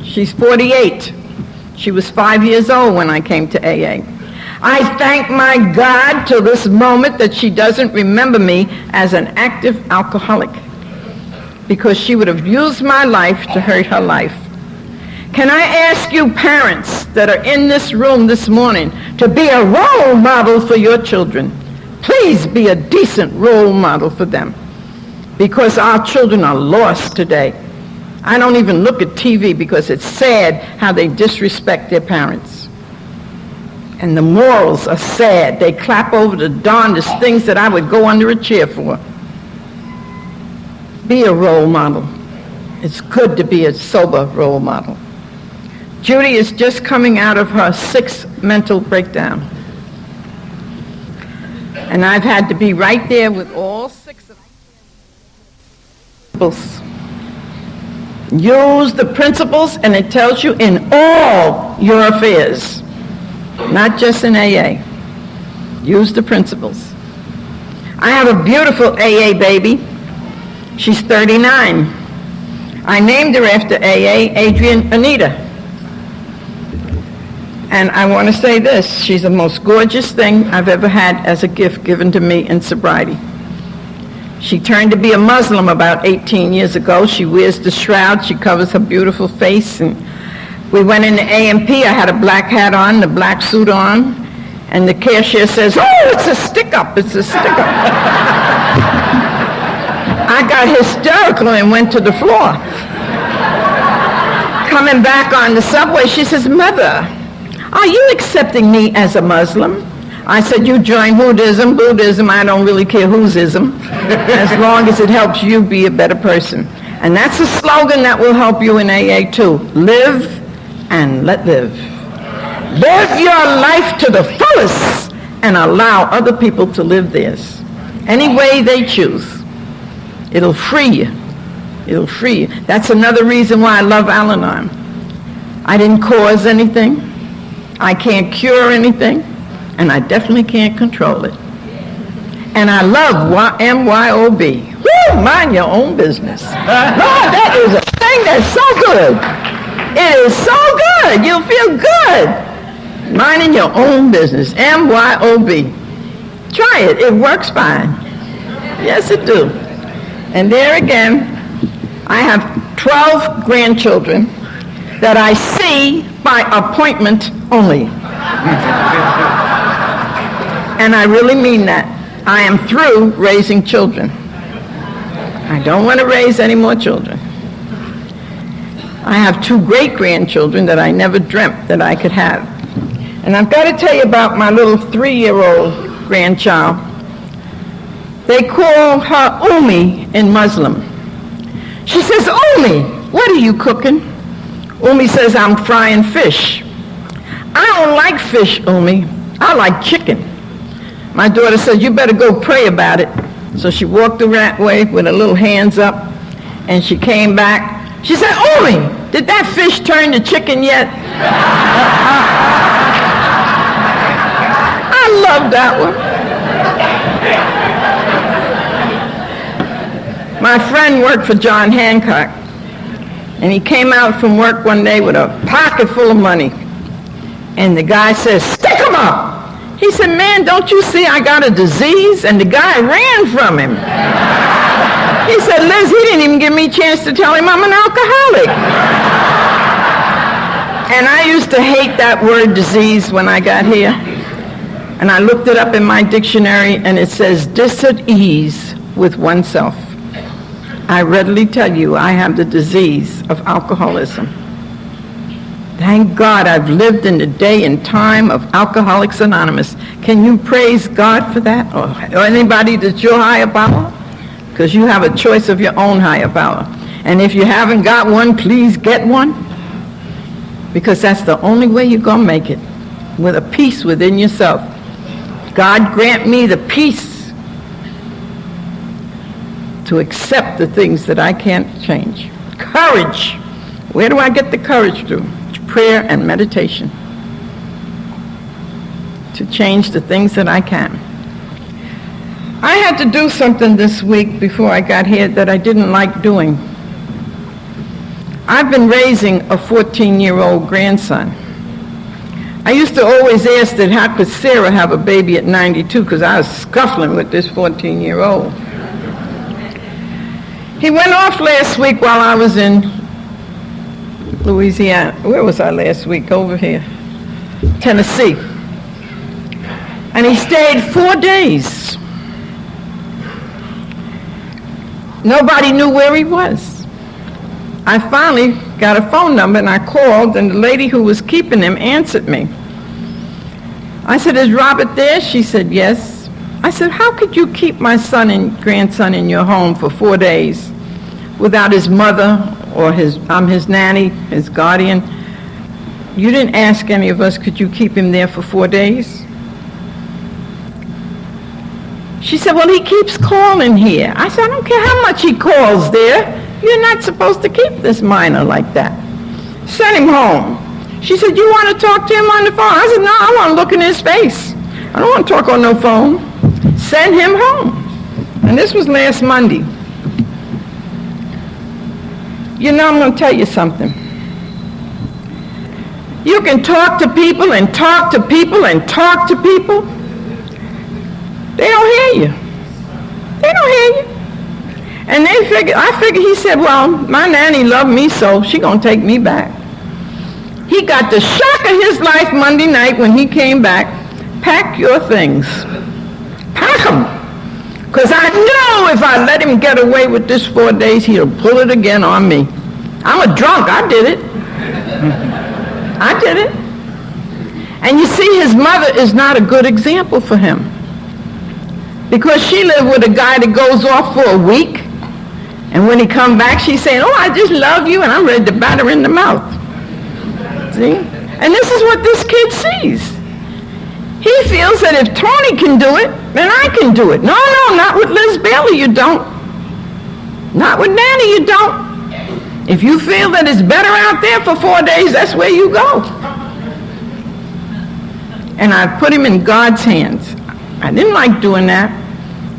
She's 48. She was 5 years old when I came to AA. I thank my God till this moment that she doesn't remember me as an active alcoholic, because she would have used my life to hurt her life. Can I ask you parents that are in this room this morning to be a role model for your children? Please be a decent role model for them, because our children are lost today. I don't even look at TV because it's sad how they disrespect their parents. And the morals are sad. They clap over the darndest things that I would go under a chair for. Be a role model. It's good to be a sober role model. Judy is just coming out of her 6th mental breakdown. And I've had to be right there with all 6 of them. Use the principles, and it tells you in all your affairs, not just in AA. Use the principles. I have a beautiful AA baby. She's 39. I named her after AA, Adrian Anita. And I want to say this, she's the most gorgeous thing I've ever had as a gift given to me in sobriety. She turned to be a Muslim about 18 years ago. She wears the shroud. She covers her beautiful face. And we went into A&P. I had a black hat on, the black suit on. And the cashier says, oh, it's a stick-up. It's a stick-up. I got hysterical and went to the floor. Coming back on the subway, she says, Mother, are you accepting me as a Muslim? I said, you join Buddhism, I don't really care whose ism, as long as it helps you be a better person. And that's a slogan that will help you in AA too. Live and let live. Live your life to the fullest and allow other people to live theirs. Any way they choose. It'll free you. It'll free you. That's another reason why I love Al-Anon. I didn't cause anything. I can't cure anything. And I definitely can't control it. And I love MYOB. Woo, mind your own business. Lord, that is a thing that's so good. It is so good. You'll feel good. Minding your own business. MYOB. Try it. It works fine. Yes, it do. And there again, I have 12 grandchildren that I see by appointment only. And I really mean that. I am through raising children. I don't want to raise any more children. I have 2 great-grandchildren that I never dreamt that I could have. And I've got to tell you about my little 3-year-old grandchild. They call her Umi in Muslim. She says, Umi, what are you cooking? Umi says, I'm frying fish. I don't like fish, Umi. I like chicken. My daughter said, you better go pray about it. So she walked the right way with her little hands up, and she came back. She said, Umi, did that fish turn to chicken yet? I love that one. My friend worked for John Hancock, and he came out from work one day with a pocket full of money. And the guy says, stick 'em up. He said, man, don't you see I got a disease? And the guy ran from him. He said, Liz, he didn't even give me a chance to tell him I'm an alcoholic. And I used to hate that word disease when I got here. And I looked it up in my dictionary, and it says dis-at-ease with oneself. I readily tell you, I have the disease of alcoholism. Thank God I've lived in the day and time of Alcoholics Anonymous. Can you praise God for that? Or anybody that's your higher power? Because you have a choice of your own higher power. And if you haven't got one, please get one. Because that's the only way you're going to make it. With a peace within yourself. God grant me the peace to accept the things that I can't change. Courage. Where do I get the courage through? Prayer and meditation. To change the things that I can. I had to do something this week before I got here that I didn't like doing. I've been raising a 14-year-old grandson. I used to always ask that how could Sarah have a baby at 92, because I was scuffling with this 14-year-old. He went off last week while I was in Louisiana. Where was I last week? Over here. Tennessee. And he stayed 4 days. Nobody knew where he was. I finally got a phone number, and I called, and the lady who was keeping him answered me. I said, is Robert there? She said, yes. I said, how could you keep my son and grandson in your home for 4 days without his mother or I'm his nanny, his guardian? You didn't ask any of us, could you keep him there for 4 days? She said, well, he keeps calling here. I said, I don't care how much he calls there. You're not supposed to keep this minor like that. Send him home. She said, you want to talk to him on the phone? I said, no, I want to look in his face. I don't want to talk on no phone. Send him home. And this was last Monday. You know, I'm going to tell you something. You can talk to people and talk to people and talk to people. They don't hear you. They don't hear you. And I figured, he said, well, my nanny loved me, so she going to take me back. He got the shock of his life Monday night when he came back. Pack your things. Pack them. Because I know if I let him get away with this 4 days, he'll pull it again on me. I'm a drunk. I did it. I did it. And you see, his mother is not a good example for him. Because she lived with a guy that goes off for a week. And when he come back, she's saying, oh, I just love you, and I'm ready to bat her in the mouth. See? And this is what this kid sees. He feels that if Tony can do it, then I can do it. No, not with Liz Bailey, you don't. Not with Nanny, you don't. If you feel that it's better out there for 4 days, that's where you go. And I put him in God's hands. I didn't like doing that.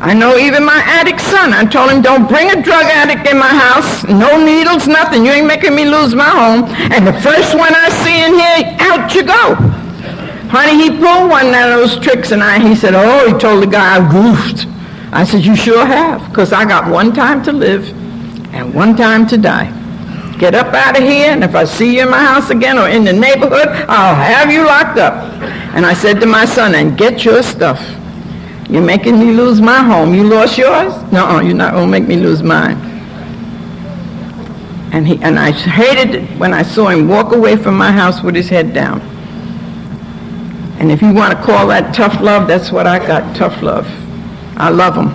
I know even my addict son, I told him, don't bring a drug addict in my house. No needles, nothing. You ain't making me lose my home. And the first one I see in here, out you go. Honey, he pulled one of those tricks, and he said, oh, he told the guy I goofed. I said, you sure have, because I got one time to live and one time to die. Get up out of here, and if I see you in my house again or in the neighborhood, I'll have you locked up. And I said to my son, and get your stuff. You're making me lose my home. You lost yours? No, you're not going to make me lose mine. And I hated it when I saw him walk away from my house with his head down. And if you want to call that tough love, that's what I got, tough love. I love them,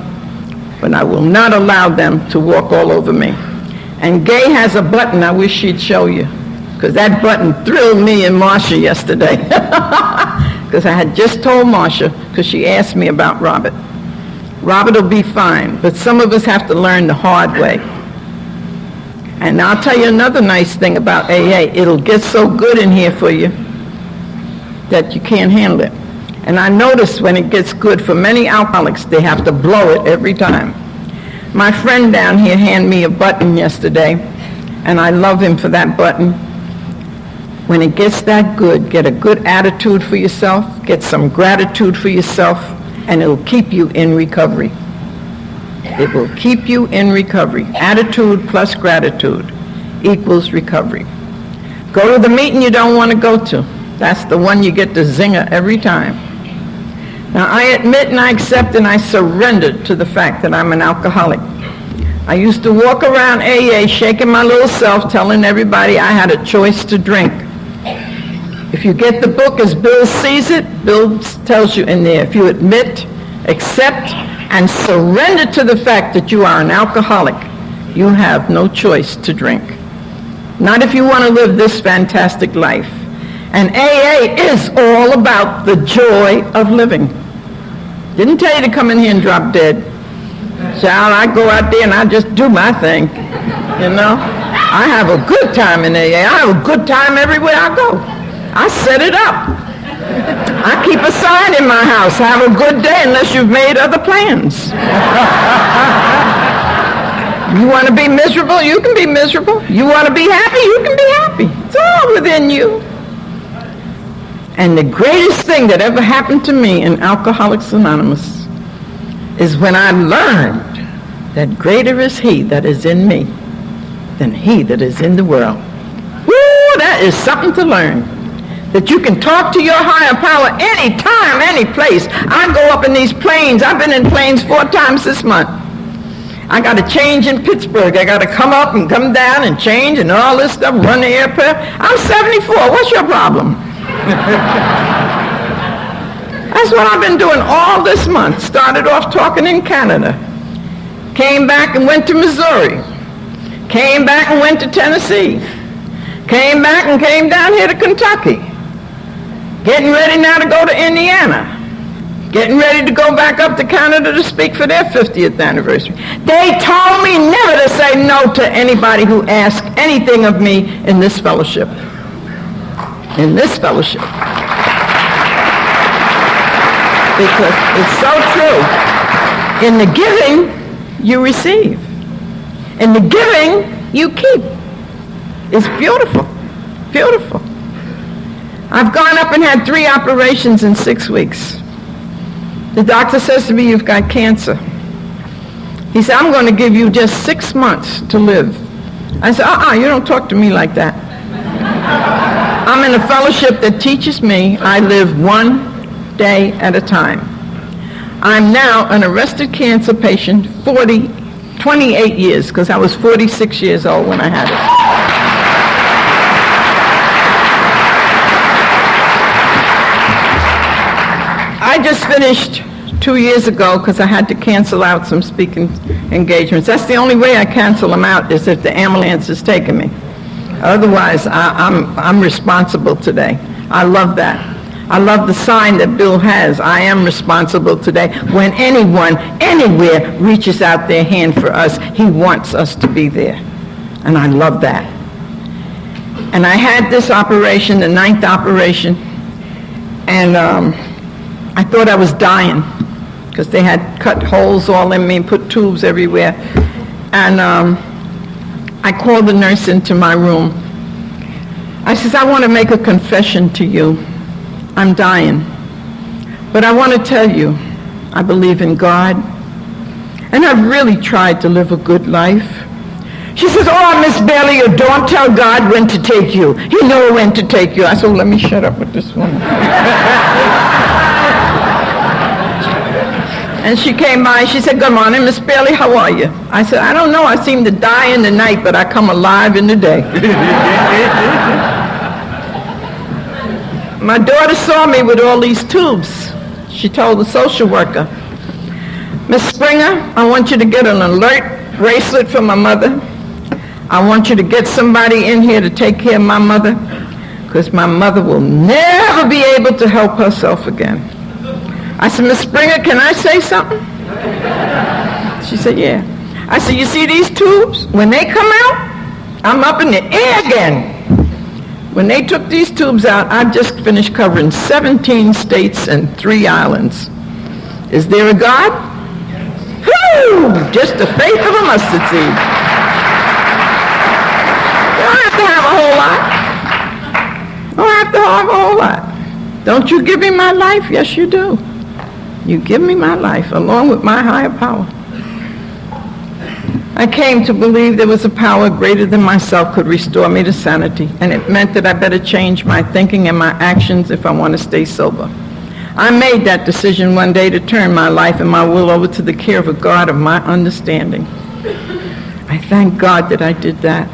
but I will not allow them to walk all over me. And Gay has a button I wish she'd show you, because that button thrilled me and Marcia yesterday. Because I had just told Marcia, because she asked me about Robert. Robert will be fine, but some of us have to learn the hard way. And I'll tell you another nice thing about AA. It'll get so good in here for you that you can't handle it. And I notice when it gets good, for many alcoholics, they have to blow it every time. My friend down here handed me a button yesterday, and I love him for that button. When it gets that good, get a good attitude for yourself, get some gratitude for yourself, and it'll keep you in recovery. It will keep you in recovery. Attitude plus gratitude equals recovery. Go to the meeting you don't want to go to. That's the one you get the zinger every time. Now, I admit and I accept and I surrendered to the fact that I'm an alcoholic. I used to walk around AA shaking my little self, telling everybody I had a choice to drink. If you get the book as Bill sees it, Bill tells you in there, if you admit, accept, and surrender to the fact that you are an alcoholic, you have no choice to drink. Not if you want to live this fantastic life. And AA is all about the joy of living. Didn't tell you to come in here and drop dead. Child, I go out there and I just do my thing. You know? I have a good time in AA. I have a good time everywhere I go. I set it up. I keep a sign in my house. Have a good day unless you've made other plans. You want to be miserable? You can be miserable. You want to be happy? You can be happy. It's all within you. And the greatest thing that ever happened to me in Alcoholics Anonymous is when I learned that greater is he that is in me than he that is in the world. Woo, that is something to learn. That you can talk to your higher power anytime, any place. I go up in these planes. I've been in planes 4 times this month. I got to change in Pittsburgh. I got to come up and come down and change and all this stuff, run the airport. I'm 74. What's your problem? That's what I've been doing all this month. Started off talking in Canada. Came back and went to Missouri. Came back and went to Tennessee. Came back and came down here to Kentucky. Getting ready now to go to Indiana. Getting ready to go back up to Canada to speak for their 50th anniversary. They told me never to say no to anybody who asked anything of me in this fellowship. In this fellowship. Because it's so true. In the giving, you receive. In the giving, you keep. It's beautiful. Beautiful. I've gone up and had 3 operations in 6 weeks. The doctor says to me, you've got cancer. He said, I'm going to give you just 6 months to live. I said, you don't talk to me like that. I'm in a fellowship that teaches me I live one day at a time. I'm now an arrested cancer patient 28 years, because I was 46 years old when I had it. I just finished 2 years ago because I had to cancel out some speaking engagements. That's the only way I cancel them out is if the ambulance is taking me. Otherwise, I'm responsible today. I love that. I love the sign that Bill has. I am responsible today. When anyone, anywhere, reaches out their hand for us, he wants us to be there. And I love that. And I had this operation, the 9th operation, and I thought I was dying because they had cut holes all in me and put tubes everywhere. And I called the nurse into my room. I says, I want to make a confession to you. I'm dying. But I want to tell you, I believe in God. And I've really tried to live a good life. She says, Miss Bailey, you don't tell God when to take you. He knows when to take you. I said, let me shut up with this one. And she came by and she said, "Good morning, Miss Bailey, how are you?" I said, "I don't know, I seem to die in the night, but I come alive in the day." My daughter saw me with all these tubes. She told the social worker, "Miss Springer, I want you to get an alert bracelet for my mother. I want you to get somebody in here to take care of my mother, because my mother will never be able to help herself again." I said, "Miss Springer, can I say something?" She said, "Yeah." I said, "You see these tubes? When they come out, I'm up in the air again." When they took these tubes out, I've just finished covering 17 states and 3 islands. Is there a God? Whew! Just the faith of a mustard seed. You don't have to have a whole lot. You don't have to have a whole lot. Don't you give me my life? Yes, you do. You give me my life along with my higher power. I came to believe there was a power greater than myself could restore me to sanity, and it meant that I better change my thinking and my actions if I want to stay sober. I made that decision one day to turn my life and my will over to the care of a God of my understanding. I thank God that I did that.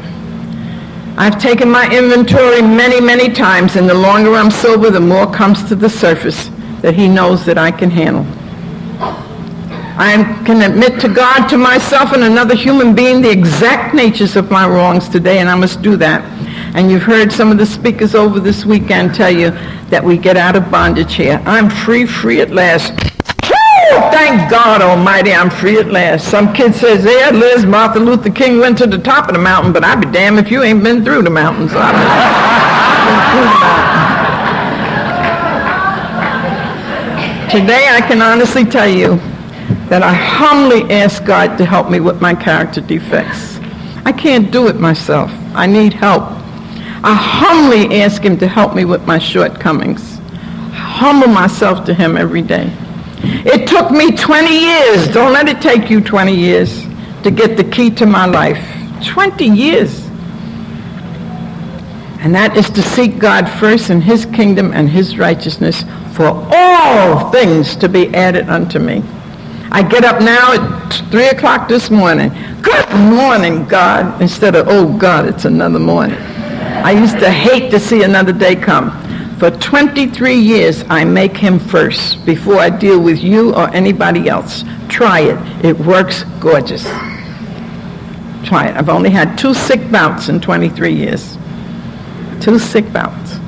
I've taken my inventory many, many times, and the longer I'm sober, the more comes to the surface that he knows that I can handle. I can admit to God, to myself, and another human being the exact natures of my wrongs today, and I must do that. And you've heard some of the speakers over this weekend tell you that we get out of bondage here. I'm free at last. Woo! Thank God Almighty, I'm free at last. Some kid says, "Yeah, Liz, Martin Luther King went to the top of the mountain, but I'd be damned if you ain't been through the mountains." I've been through the mountain. Today I can honestly tell you that I humbly ask God to help me with my character defects. I can't do it myself. I need help. I humbly ask him to help me with my shortcomings. I humble myself to him every day. It took me 20 years. Don't let it take you 20 years to get the key to my life. 20 years. And that is to seek God first and his kingdom and his righteousness, for all things to be added unto me. I get up now at 3 o'clock this morning. "Good morning, God," instead of, "Oh, God, it's another morning." I used to hate to see another day come. For 23 years, I make him first before I deal with you or anybody else. Try it. It works gorgeous. Try it. I've only had 2 sick bouts in 23 years. 2 sick bouts.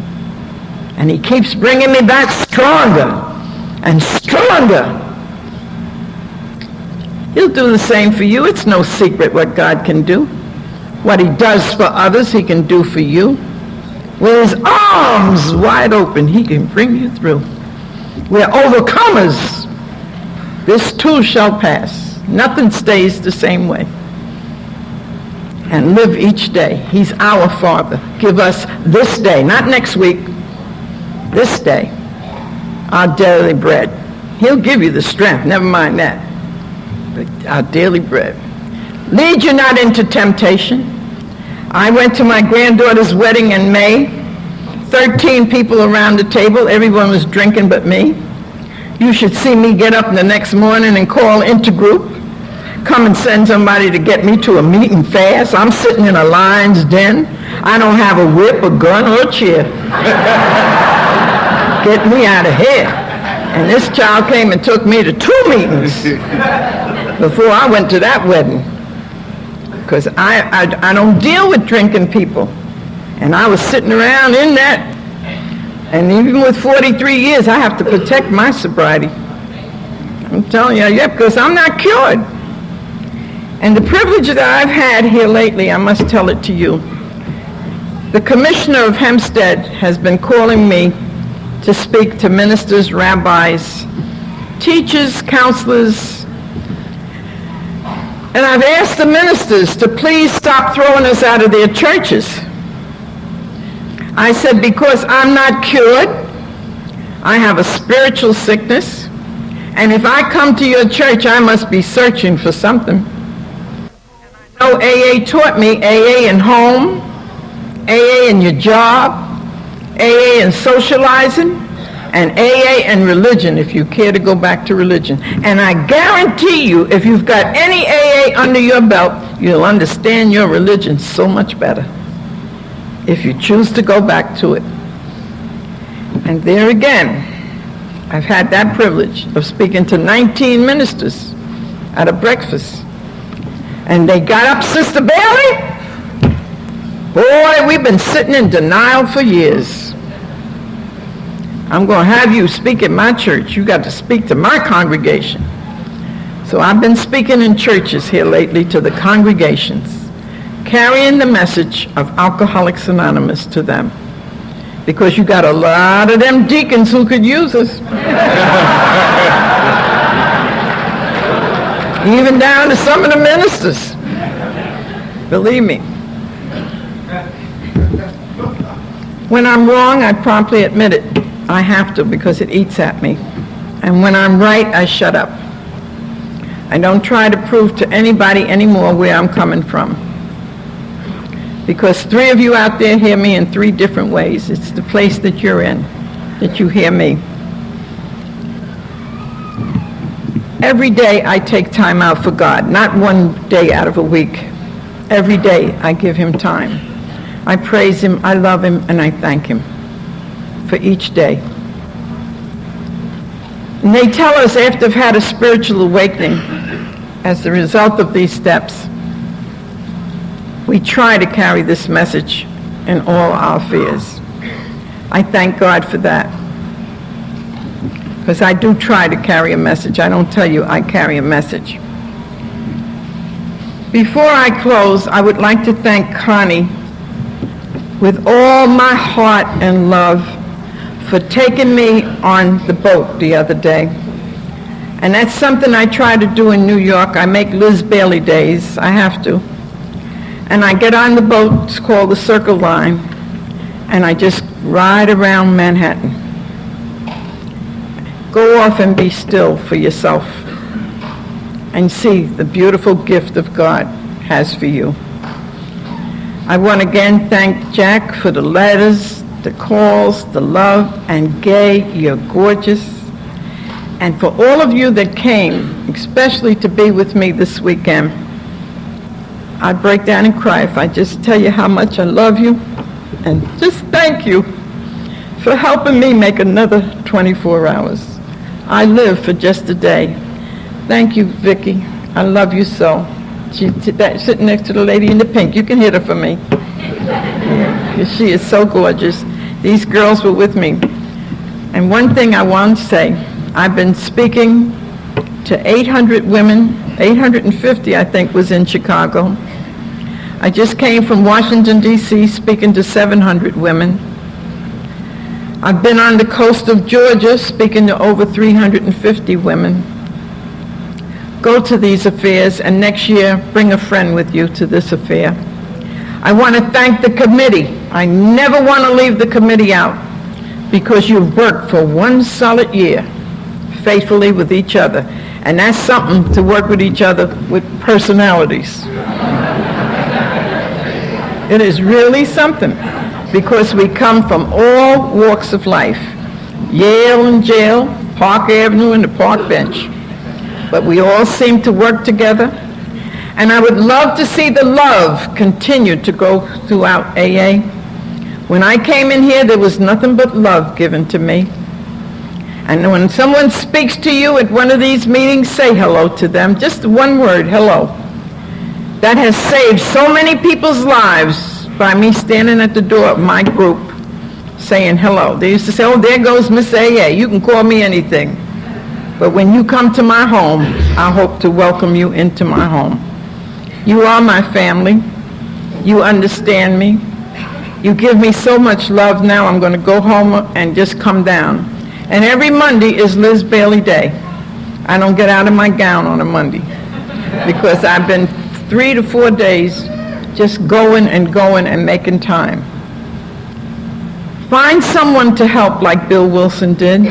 And he keeps bringing me back stronger and stronger. He'll do the same for you. It's no secret what God can do. What he does for others, he can do for you. With his arms wide open, he can bring you through. We're overcomers. This too shall pass. Nothing stays the same way. And live each day. He's our Father. Give us this day, not next week, this day, our daily bread. He'll give you the strength, never mind that. But our daily bread. Lead you not into temptation. I went to my granddaughter's wedding in May. 13 people around the table. Everyone was drinking but me. You should see me get up the next morning and call intergroup. Come and send somebody to get me to a meeting fast. I'm sitting in a lion's den. I don't have a whip, a gun, or a chair. Get me out of here. And this child came and took me to 2 meetings before I went to that wedding. Because I don't deal with drinking people. And I was sitting around in that. And even with 43 years, I have to protect my sobriety. I'm telling you, yeah, because I'm not cured. And the privilege that I've had here lately, I must tell it to you. The commissioner of Hempstead has been calling me to speak to ministers, rabbis, teachers, counselors. And I've asked the ministers to please stop throwing us out of their churches. I said, because I'm not cured, I have a spiritual sickness, and if I come to your church, I must be searching for something. I know AA taught me AA in home, AA in your job, AA in socializing, and AA and religion, if you care to go back to religion. And I guarantee you, if you've got any AA under your belt, you'll understand your religion so much better if you choose to go back to it. And there again, I've had that privilege of speaking to 19 ministers at a breakfast. And they got up, Sister Bailey. Boy, we've been sitting in denial for years. I'm going to have you speak at my church. You got to speak to my congregation. So I've been speaking in churches here lately to the congregations, carrying the message of Alcoholics Anonymous to them. Because you got a lot of them deacons who could use us. Even down to some of the ministers. Believe me. When I'm wrong, I promptly admit it. I have to, because it eats at me. And when I'm right, I shut up. I don't try to prove to anybody anymore where I'm coming from. Because 3 of you out there hear me in 3 different ways. It's the place that you're in, that you hear me. Every day I take time out for God, not one day out of a week. Every day I give him time. I praise him, I love him, and I thank him for each day. And they tell us after they've had a spiritual awakening, as the result of these steps, we try to carry this message in all our affairs. I thank God for that. Because I do try to carry a message. I don't tell you I carry a message. Before I close, I would like to thank Connie with all my heart and love for taking me on the boat the other day. And that's something I try to do in New York. I make Liz Bailey days. I have to. And I get on the boat, it's called the Circle Line, and I just ride around Manhattan. Go off and be still for yourself and see the beautiful gift of God has for you. I want to again thank Jack for the letters, the calls, the love, and Gay, you're gorgeous. And for all of you that came, especially to be with me this weekend, I'd break down and cry if I just tell you how much I love you, and just thank you for helping me make another 24 hours. I live for just a day. Thank you, Vicki. I love you so. She's sitting next to the lady in the pink. You can hit her for me. She is so gorgeous. These girls were with me. And one thing I want to say, I've been speaking to 800 women, 850 I think was in Chicago. I just came from Washington, D.C. speaking to 700 women. I've been on the coast of Georgia speaking to over 350 women. Go to these affairs, and next year bring a friend with you to this affair. I want to thank the committee. I never want to leave the committee out, because you've worked for 1 solid year faithfully with each other. And that's something, to work with each other with personalities. It is really something, because we come from all walks of life. Yale and jail, Park Avenue and the park bench. But we all seem to work together. And I would love to see the love continue to go throughout AA. When I came in here, there was nothing but love given to me. And when someone speaks to you at one of these meetings, say hello to them. Just one word, hello. That has saved so many people's lives by me standing at the door of my group saying hello. They used to say, oh, there goes Miss AA. You can call me anything. But when you come to my home, I hope to welcome you into my home. You are my family. You understand me. You give me so much love now. I'm going to go home and just come down. And every Monday is Liz Bailey Day. I don't get out of my gown on a Monday because I've been 3 to 4 days just going and making time. Find someone to help like Bill Wilson did.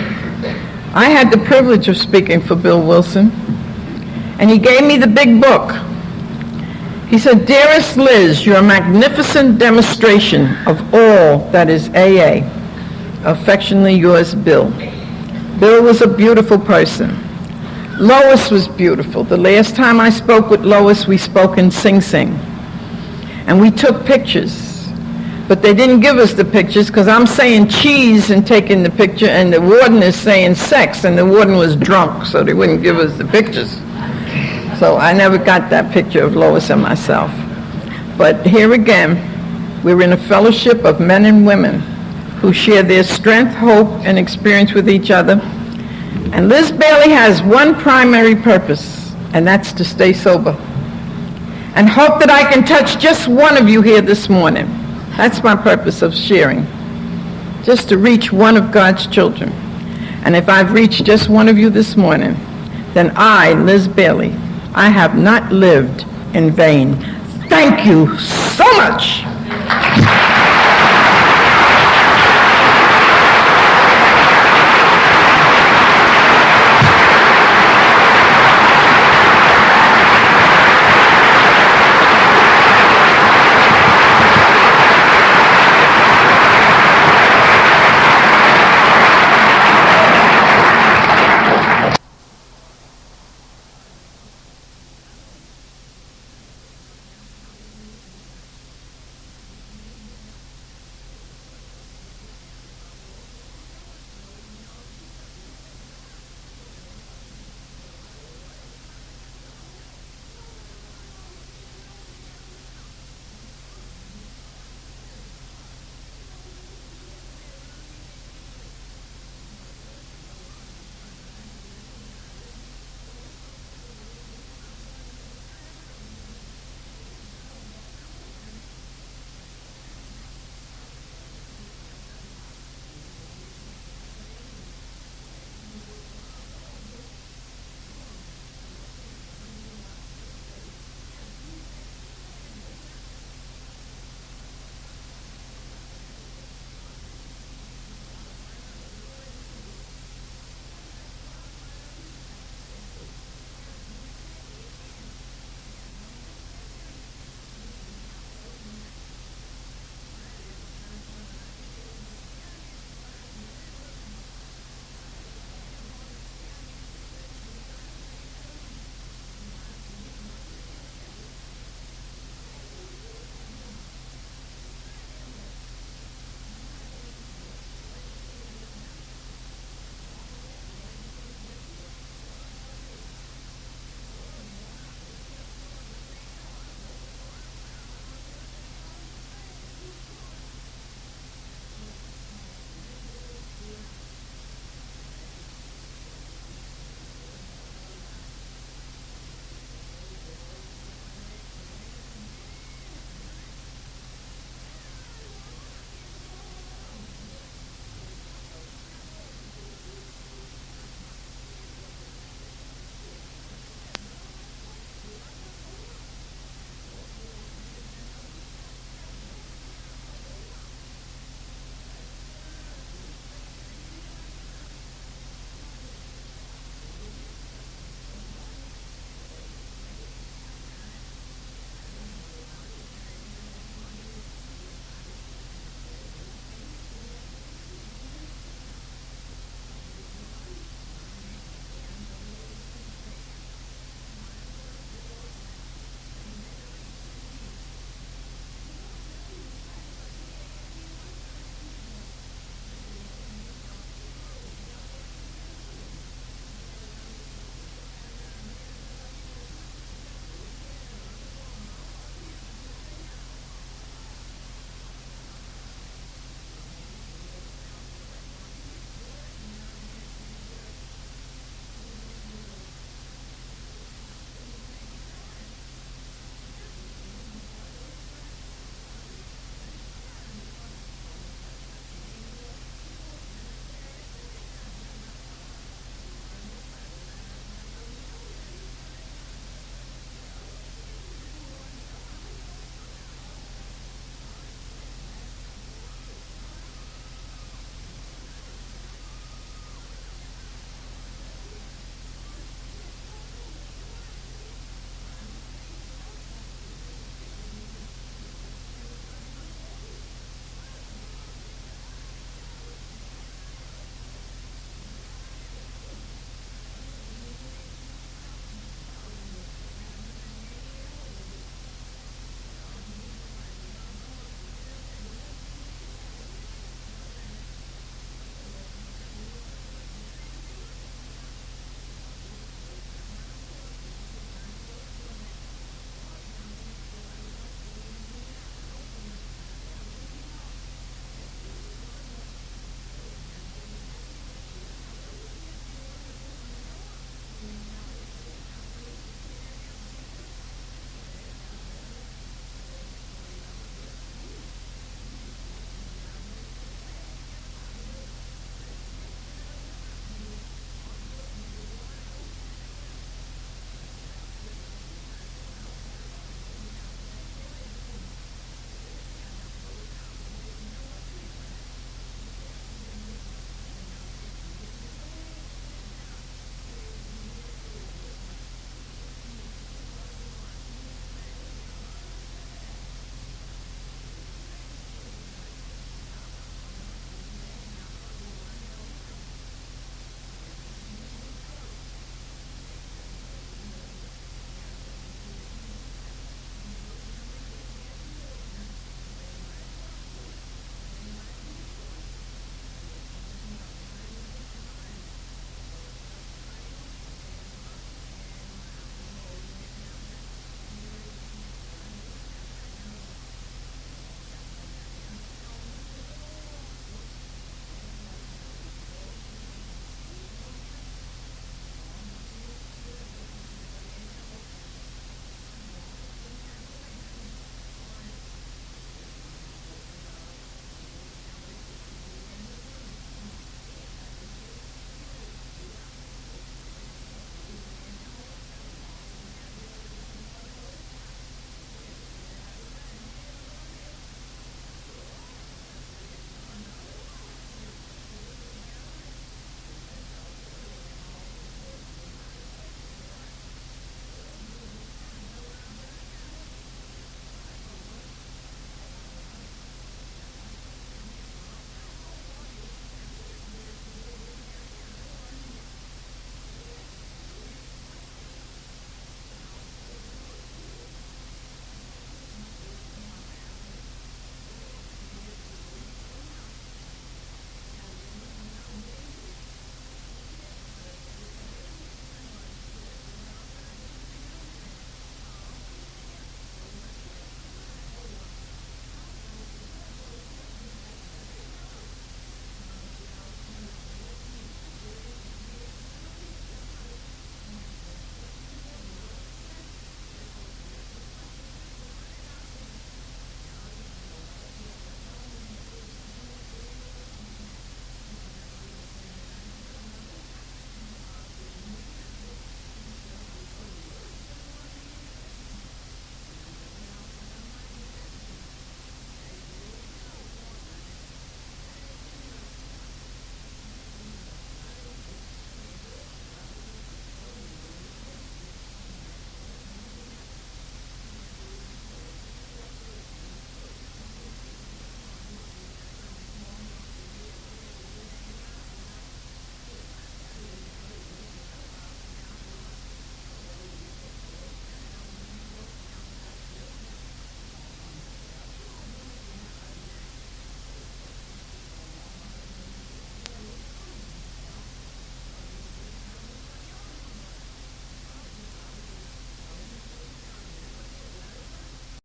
I had the privilege of speaking for Bill Wilson, and he gave me the big book. He said, "Dearest Liz, your magnificent demonstration of all that is AA Affectionately yours, Bill. Bill was a beautiful person. Lois was beautiful. The last time I spoke with Lois, we spoke in Sing Sing. And we took pictures. But they didn't give us the pictures because I'm saying cheese and taking the picture, and the warden is saying sex, and the warden was drunk, so they wouldn't give us the pictures. So I never got that picture of Lois and myself. But here again, we're in a fellowship of men and women who share their strength, hope, and experience with each other. And Liz Bailey has one primary purpose, and that's to stay sober. And hope that I can touch just one of you here this morning. That's my purpose of sharing, just to reach one of God's children. And if I've reached just one of you this morning, then I, Liz Bailey, I have not lived in vain. Thank you so much.